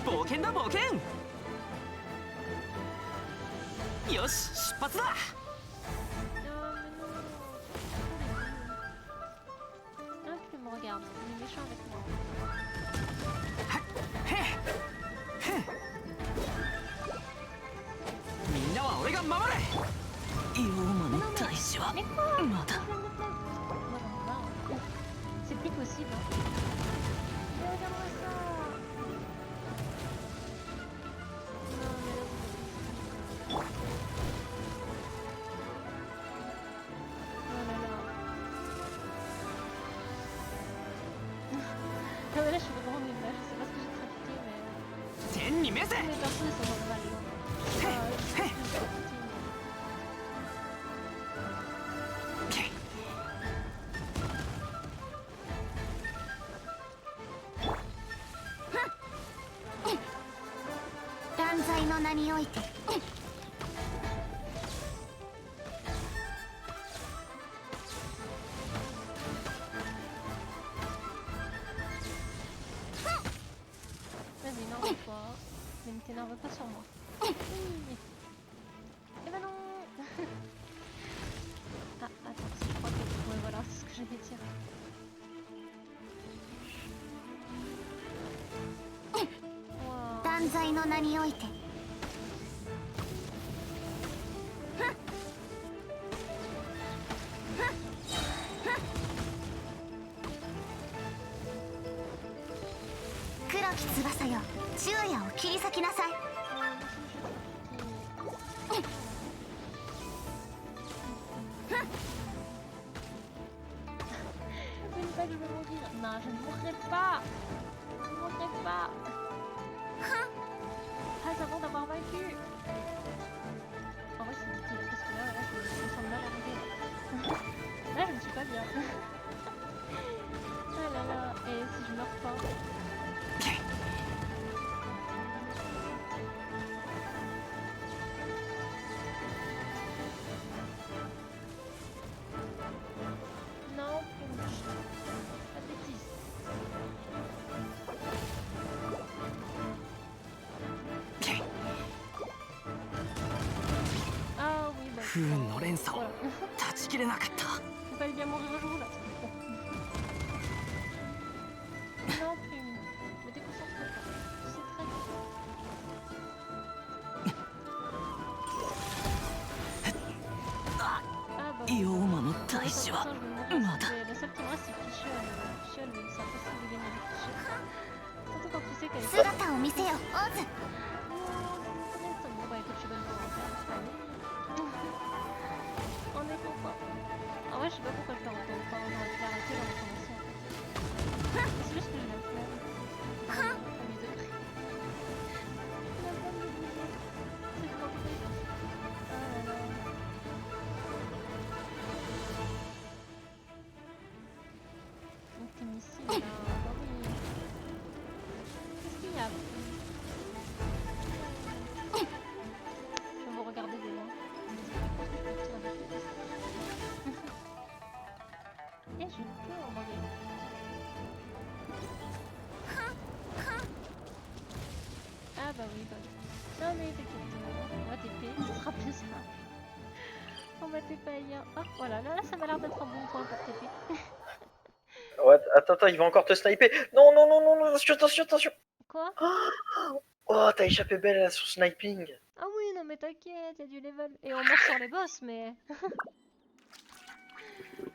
冒険だ冒険。よし出発だ。Tu me regardes, il est méchant avec moi. みんなは俺が守れ。妖魔の大使は Mais quoi? まだ。 Moi j'en ai marre. C'est plus possible. Mais regarde-moi ça. Non mais là c'est pas possible. Oh là là. Non mais là je suis vraiment nulle là. Je sais pas ce que j'ai trafiqué mais... 天に召せ。 Tous mes persos ils sont dans le mal. Je sais plus trafiqué, mais...断罪の名において。Vas-y, énerve-toi. Mais ne t'énerve pas sur moi. Oui. Eh ben non. Ah, attends, si je crois que... Ouais, voilà, c'est ce que j'allais dire. Wow. 断罪の名において。黒き翼よ、昼夜を切り裂きなさい。Je ne sais pas que je vais mourir. Non, je ne mourrai pas. Je ne mourrai pas. Pas avant d'avoir vaincu. En vrai, c'est difficile parce que là, je me sens mal arrivé. 不運の連鎖を Voilà. 断ち切れなかった Faut pas bien mourir un jour là. Bon. Non, Prime. Me déconcentre pas. C'est très bien. Ah bah. 妖魔の大使は La まだ seule qui me reste, c'est Fichel. Fichel, mais c'est impossible de gagner avec Fichel. Surtout quand tu sais qu'elle est. 姿を見せよオズ。 Bon bah écoute, je suis bonne pour en faire. Allez. On est content. En vrai, je sais pas pourquoi je perds autant de temps. J'aurais dû l'arrêter avant de commencer en fait. C'est juste que j'ai la flemme. Premier degré. La flemme de bouger. C'est pas possible. Ah là là. Donc t'es missile là. Bah oui. Qu'est-ce qu'il y a? Je vais vous regarder de loin. Et je peux en manger. Ah bah oui, bah oui. Non mais t'inquiète, on va TP, ce sera plus simple. On va TP ailleurs. Oh voilà, là ça m'a l'air d'être un bon point pour TP. Ouais, attends, il va encore te sniper. Non, non, non, non, non, attention, attention. Quoi? Oh, t'as échappé belle à son sniping. Ah oui, non mais t'inquiète, y'a du level. Et on meurt sur les boss, mais...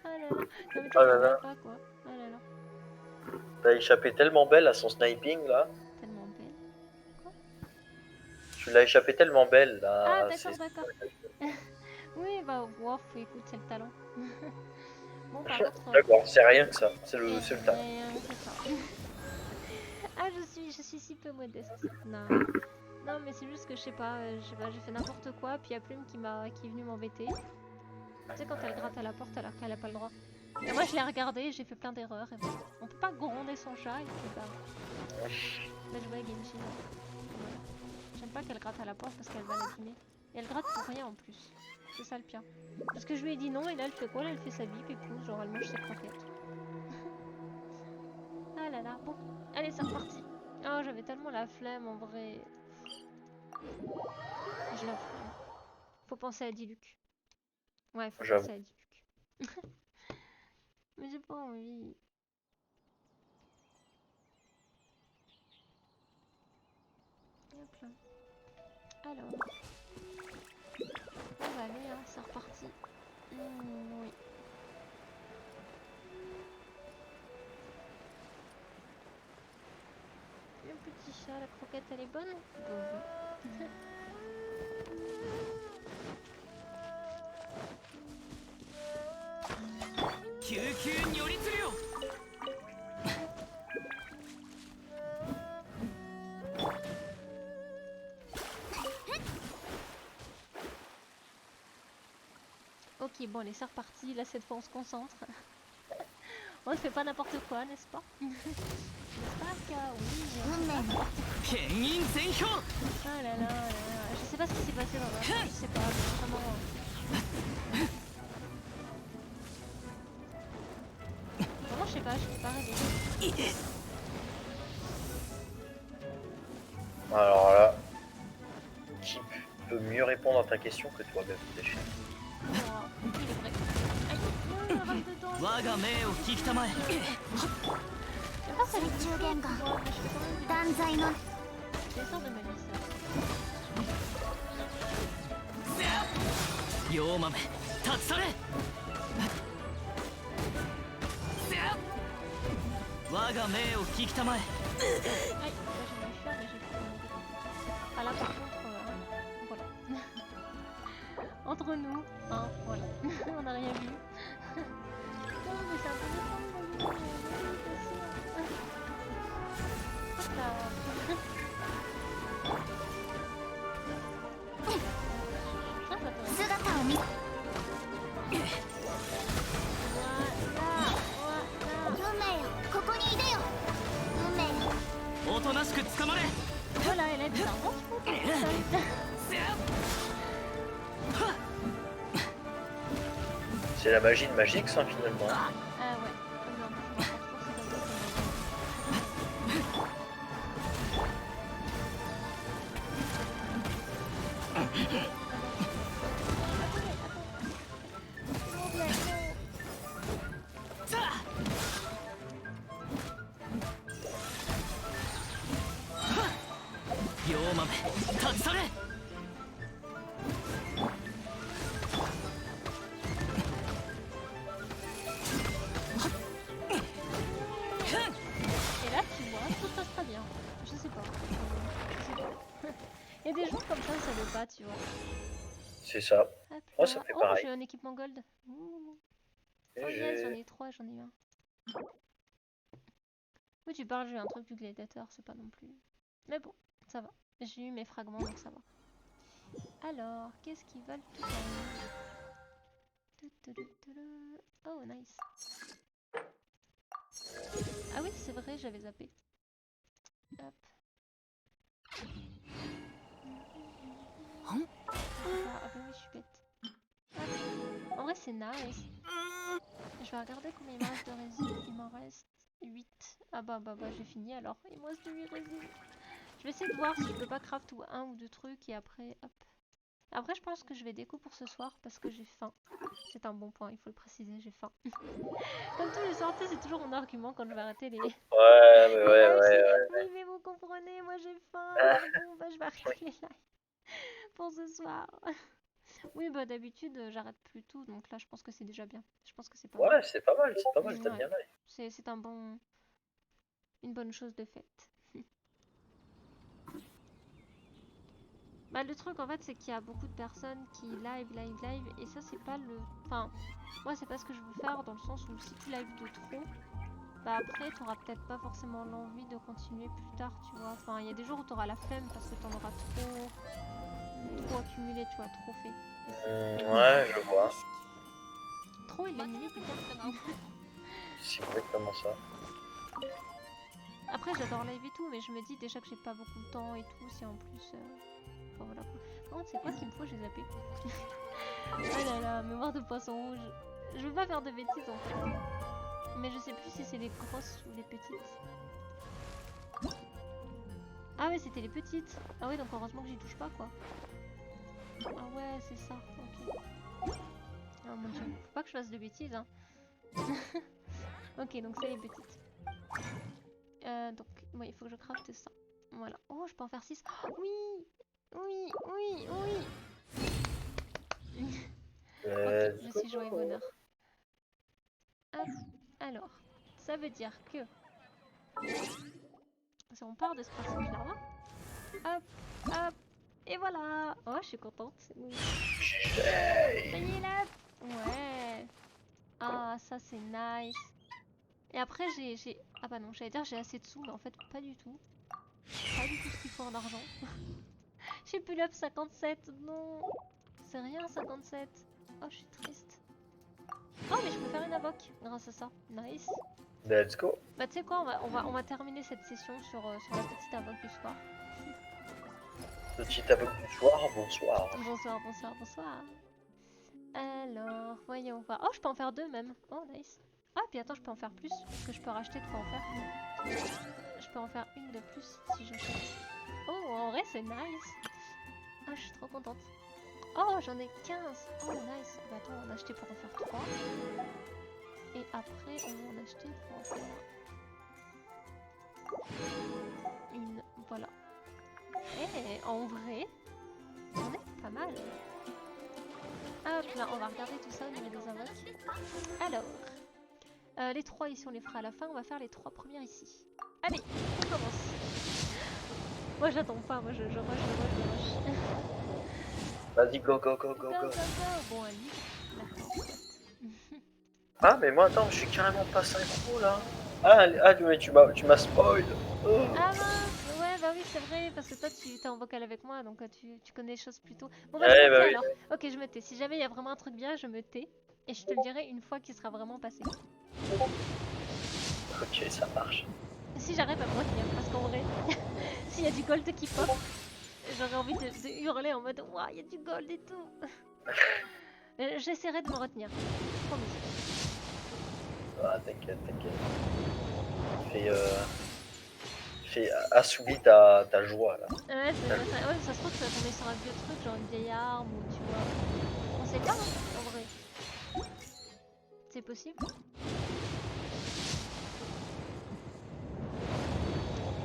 Ah là là, non mais Oh là tu là. pas quoi. Ah là là, T'as échappé tellement belle à son sniping là. tellement belle. Tu l'as échappé tellement belle là. Ah d'accord, d'accord. Oui, bah, wow, écoute, c'est le talent. Bon, par contre... D'accord, c'est rien que ça. C'est le talent. C'est ça. Ah, je suis si peu modeste. Non. Non, mais c'est juste que je sais pas, j'ai fait n'importe quoi, puis il y a Plume qui est venue m'embêter. Tu sais, quand elle gratte à la porte alors qu'elle a pas le droit. Et moi, je l'ai regardé, j'ai fait plein d'erreurs. Et voilà. On peut pas gronder son chat, et puis bah... Là, je vois Genshin. Voilà. J'aime pas qu'elle gratte à la porte parce qu'elle va l'abîmer. Et elle gratte pour rien en plus. C'est ça le pire. Parce que je lui ai dit non, et là, elle fait quoi? Là, elle fait sa bip et pousse, genre elle mange ses croquettes. Ah là là, bon. Allez, c'est reparti. Oh, j'avais tellement la flemme en vrai. J'ai la flemme. Faut penser à Diluc. Ouais, faut J'avoue. penser à Diluc. Mais j'ai pas envie. Hop là. Alors. On va aller, hein, c'est reparti. Oui. Le petit chat, la croquette, elle est bonne? Bah oui. Ok, bon, allez, c'est reparti. Là, cette fois, on se concentre. On ne fait pas n'importe quoi, n'est-ce pas? N'est-ce pas, Ka? Oui, ah là là, je sais pas ce qui s'est passé dans la... Je sais pas, mais vraiment... Vraiment, je sais pas rêver. Alors là, qui peut mieux répondre à ta question que toi-même, Déchet? Il est vrai. Aïe, non, rate dedans. 我が命を引きたまえ Je sais pas si elle est水中言語 moi, mais je fais quand même du... 断罪の J'ai sort de ma vie, ça. 妖豆立ち去れ我が命を引きたまえ Aïe, là, j'ai voulu faire, mais j'ai fait... Ah là, par contre, voilà. Entre nous, hein, voilà. On n'a rien vu. Non, mais c'est un peu méchant, mon ami. Hop là. Ah, ça peut être. 姿を見 Voilà, 運命よここにいでよ運命よ おとなしく捕まれ voilà, elle est bizarrement trop C'est la magie de Magix, hein, finalement. Ah ouais. Non, je pense que c'est comme ça. C'est ça. Hop Moi, là. ça fait Oh, pareil. j'ai un équipement gold. Ouh. Et Oh yes, j'en j'ai- ai 3, j'en ai un. Oui, tu parles, j'ai un truc du gladiateur, c'est pas non plus. Mais bon, ça va. J'ai eu mes fragments, donc ça va. Alors, qu'est-ce qu'ils veulent tout Oh, nice. Ah oui, c'est vrai, j'avais zappé. Hop. Ah bah oui, je suis bête. Hop. En vrai, c'est nice. Je vais regarder combien il me reste de résine. Il m'en reste 8. Ah bah j'ai fini alors. Il me reste 8 résines. Je vais essayer de voir si je peux pas craft un ou deux trucs et après, hop. Après, je pense que je vais déco pour ce soir parce que j'ai faim. C'est un bon point, il faut le préciser, j'ai faim. Comme tous les soirs, tu sais, c'est toujours mon argument quand je vais arrêter les... Ouais, mais les ouais, lives, ouais, c'est ouais. oui, mais vous comprenez, moi j'ai faim, alors bon, bah je vais arrêter les lives pour ce soir. Oui, bah d'habitude, j'arrête plus tout, donc là, je pense que c'est déjà bien. Je pense que c'est pas mal. Ouais, c'est pas mal, t'as Ouais, bien fait. c'est un bon... une bonne chose de faite. Bah le truc en fait c'est qu'il y a beaucoup de personnes qui live et ça c'est pas le... Enfin, moi c'est pas ce que je veux faire dans le sens où si tu live de trop, bah après t'auras peut-être pas forcément l'envie de continuer plus tard, tu vois. Enfin, il y a des jours où t'auras la flemme parce que t'en auras trop accumulé, tu vois, trop fait. Ouais, je vois. Trop éliminé peut-être. C'est exactement ça. Après j'adore live et tout, mais je me dis déjà que j'ai pas beaucoup de temps et tout, si en plus... Enfin voilà quoi. Par contre c'est quoi qu'il me faut, j'ai zappé. Oh là là, mémoire de poisson rouge. Je veux pas faire de bêtises en fait. Mais je sais plus si c'est les grosses ou les petites. Ah ouais, c'était les petites. Ah ouais, donc heureusement que j'y touche pas quoi. Ah ouais, c'est ça, ok. Oh mon dieu, faut pas que je fasse de bêtises hein. Ok, donc c'est les petites. Donc, ouais, il faut que je crafte ça. Voilà. Oh, je peux en faire 6. Oui. Ok, je suis joie et bonheur. Hop, alors, ça veut dire que si on part de ce principe-là, hop, et voilà. Oh, je suis contente. Oui. Ça y est là. Ouais. Ah, ça c'est nice. Et après j'ai... Ah bah non, j'allais dire j'ai assez de sous, mais en fait pas du tout. Pas du tout ce qu'il faut en argent. J'ai pull up 57, non. C'est rien 57. Oh, je suis triste. Oh, mais je peux faire une invoque grâce à ça. Nice. Let's go. Bah tu sais quoi, on va terminer cette session sur la petite invoque du soir. Petit aveugle du soir, bonsoir. Bonsoir. Alors, voyons voir. Oh, je peux en faire 2 même. Oh, nice. Ah, puis attends, je peux en faire plus. Parce que je peux racheter de quoi en faire. Je peux en faire une de plus si j'achète. Oh, en vrai, c'est nice. Ah, je suis trop contente. Oh, j'en ai 15. Oh, nice. Bah attends, on va en acheter pour en faire 3. Et après, on va en acheter pour en faire une. Voilà. Et en vrai, on est pas mal. Hop là, on va regarder tout ça au niveau des invoques. Alors, les 3 ici, on les fera à la fin. On va faire les 3 premières ici. Allez, on commence. Moi, j'attends pas. Moi, je rush. Vas-y, go. Go. Bon, un livre. D'accord. Ah, mais moi, attends, je suis carrément pas synchro là. Ah, mais tu m'as spoil. Oh. Ah mince, ouais, bah oui, c'est vrai, parce que toi, tu es en vocal avec moi, donc tu connais les choses plus tôt. Bon, bah, je me tais alors. Ok, je me tais. Si jamais il y a vraiment un truc bien, je me tais. Et je te le dirai une fois qu'il sera vraiment passé. Ok, ça marche. Si j'arrive à me retenir, parce qu'en vrai, s'il y a du gold qui pop, j'aurais envie de hurler en mode waouh, il y a du gold et tout. J'essaierai de me retenir. Promis. Ah, t'inquiète. Fais assouvir ta joie là. Ouais, ça se trouve que ça va tomber sur un vieux truc, genre une vieille arme ou tu vois. On sait pas, hein, en vrai. C'est possible.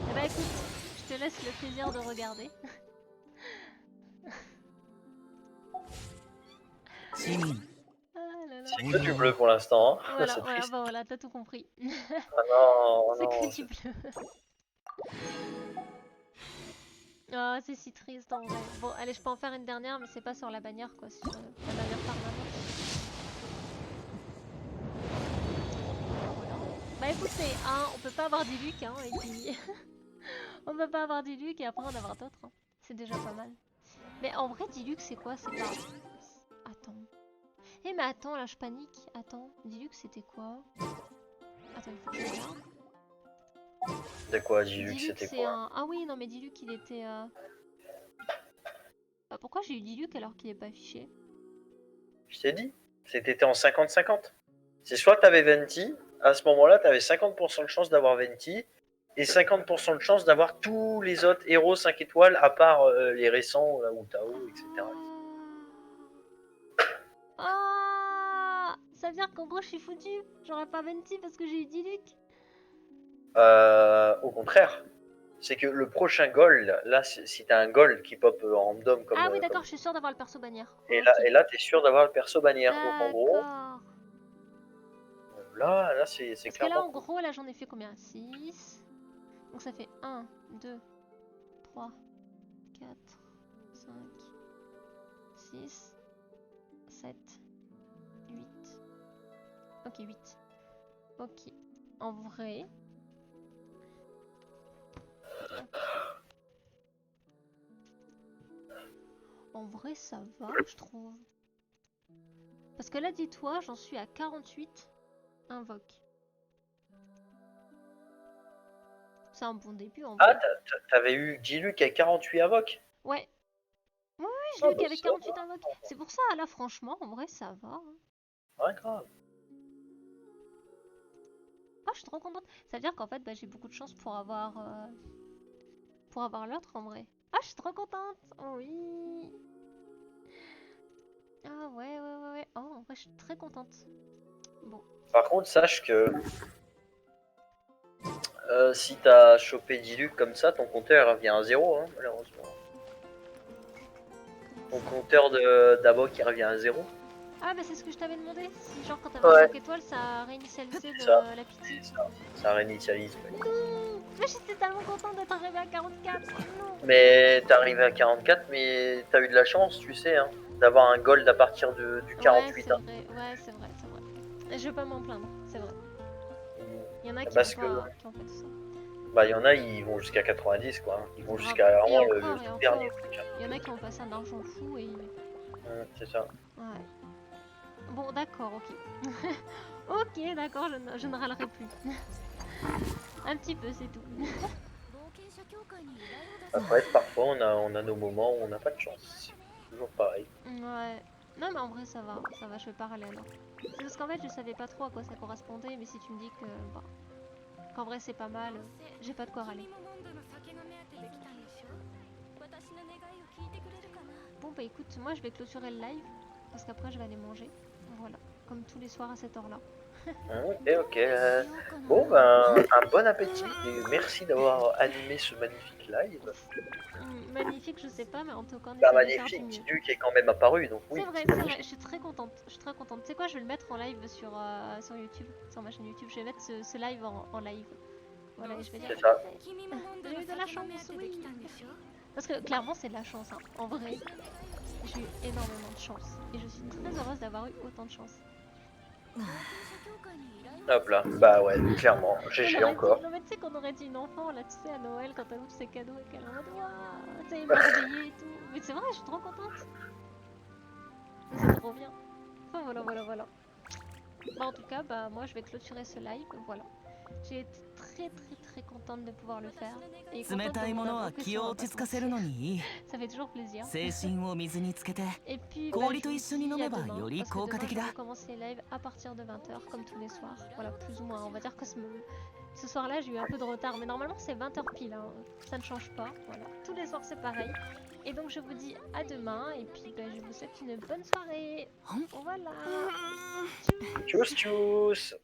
Eh bah écoute, je te laisse le plaisir de regarder. C'est que du bleu pour l'instant. Hein. Voilà, c'est triste. bah voilà, t'as tout compris. Ah non, c'est que du bleu. Ah, c'est si triste en vrai. Bon, allez, je peux en faire une dernière, mais c'est pas sur la bannière quoi, sur la bannière permanente. Voilà. Bah écoutez, hein, on peut pas avoir des Luc, hein, et puis... on peut pas avoir des Luc et après en avoir d'autres. Hein. C'est déjà pas mal. Mais en vrai, Diluc, c'est quoi? C'est pas... Attends. Eh mais attends, là je panique. Attends, Diluc c'était quoi? Attends, il faut que je regarde. De quoi, Diluc, Diluc c'était c'est quoi? un... Ah oui, non mais Diluc il était... pourquoi j'ai eu Diluc alors qu'il est pas affiché? Je t'ai dit, c'était en 50-50. C'est soit t'avais Venti, à ce moment-là, t'avais 50% de chance d'avoir Venti, et 50% de chance d'avoir tous les autres héros 5 étoiles, à part les récents, là, Tao, etc. Ah, ça veut dire qu'en gros je suis foutu. J'aurais pas Venti parce que j'ai eu Diluc. Au contraire, c'est que le prochain gold, là, si t'as un gold qui pop en random comme... Ah oui d'accord, je suis sûre d'avoir le perso bannière. Et Ok. là t'es sûr d'avoir le perso bannière. Donc en gros, D'accord. là c'est Parce que là en clairement... gros, là j'en ai fait combien? 6. Donc ça fait 1, 2, 3, 4, 5, 6, 7, 8. Ok, 8. Ok. En vrai... En vrai, ça va, je trouve. Parce que là, dis-toi, j'en suis à 48 invoques. C'est un bon début en vrai. Ah, t'avais eu Diluc à 48 invoques? Ouais. Oui, je Ah l'ai eu bah qu'avec ça 48 va. invoques. C'est pour ça, là, franchement, en vrai, ça va. Hein. Ouais, grave. Ah, je suis trop contente. Ça veut dire qu'en fait, bah, j'ai beaucoup de chance pour avoir l'autre en vrai. Ah, je suis trop contente. Oui. Ah ouais, ouais, ouais, ouais. Oh, en vrai, je suis très contente. Bon. Par contre, sache que si t'as chopé Diluc comme ça, ton compteur revient à 0, hein, malheureusement. Ton compteur d'Abok il revient à 0. Ah, bah c'est ce que je t'avais demandé. Si, genre, quand t'avais Ouais. 5 étoiles, ça réinitialisait Ça. la pitié. Ça réinitialise. Mais j'étais tellement contente d'être arrivée à 44. Oh non. Mais t'es arrivé à 44, mais t'as eu de la chance, tu sais, hein, d'avoir un gold à partir du Ouais, 48. c'est vrai. Ouais, c'est vrai, c'est vrai. Et je vais pas m'en plaindre, c'est vrai. Il y en a qui Parce ont, que qui ont fait tout ça. bah il y en a, ils vont jusqu'à 90 quoi. Ils vont Grave. jusqu'à Et vraiment encore, et le encore. dernier truc. Il y en a qui ont passé un argent fou et... C'est ça. Ouais. Bon, d'accord, ok. Ok, d'accord, je ne râlerai plus. Un petit peu, c'est tout. Après, parfois on a nos moments où on n'a pas de chance. C'est toujours pareil. Ouais. Non, mais en vrai, ça va, je vais pas râler alors. C'est parce qu'en fait, je savais pas trop à quoi ça correspondait, mais si tu me dis que... Bah, qu'en vrai, c'est pas mal, j'ai pas de quoi râler. Bon, bah écoute, moi, je vais clôturer le live, parce qu'après, je vais aller manger. Voilà, comme tous les soirs à cette heure-là. Ok. Bon, ben, un bon appétit et merci d'avoir animé ce magnifique live. Magnifique, je sais pas, mais en tout cas, on Bah, essaie de faire du magnifique, mieux. Diluc est quand même apparu, donc oui. C'est vrai, c'est vrai, je suis très contente. Je suis très contente. Tu sais quoi, je vais le mettre en live sur YouTube, sur ma chaîne YouTube. Je vais mettre ce live en live. Voilà, et je vais dire. C'est ça. J'ai eu de la chance, oui. Parce que clairement, c'est de la chance. Hein. En vrai, j'ai eu énormément de chance. Et je suis très heureuse d'avoir eu autant de chance. Hop là, bah ouais, clairement, GG encore. Non mais tu sais qu'on aurait dit une enfant là, tu sais, à Noël quand elle ouvre ses cadeaux et qu'elle est en mode waouh, tu sais, émerveillée et tout. Mais c'est vrai, je suis trop contente. C'est trop bien. Enfin voilà, voilà, voilà. Bah en tout cas, bah moi je vais clôturer ce live, voilà. J'ai été très contente de pouvoir le faire. Et contente de vous avouer que si on va pas se mentir, ça fait toujours plaisir. Et puis bah, je vous dis à demain, parce que demain je vais recommencer les lives à partir de 20h comme tous les soirs. Voilà, plus ou moins. On va dire que ce soir-là j'ai eu un peu de retard, mais normalement c'est 20h pile, hein. Ça ne change pas. Voilà, tous les soirs c'est pareil. Et donc je vous dis à demain, et puis bah, je vous souhaite une bonne soirée. Voilà. Tchuss tchuss.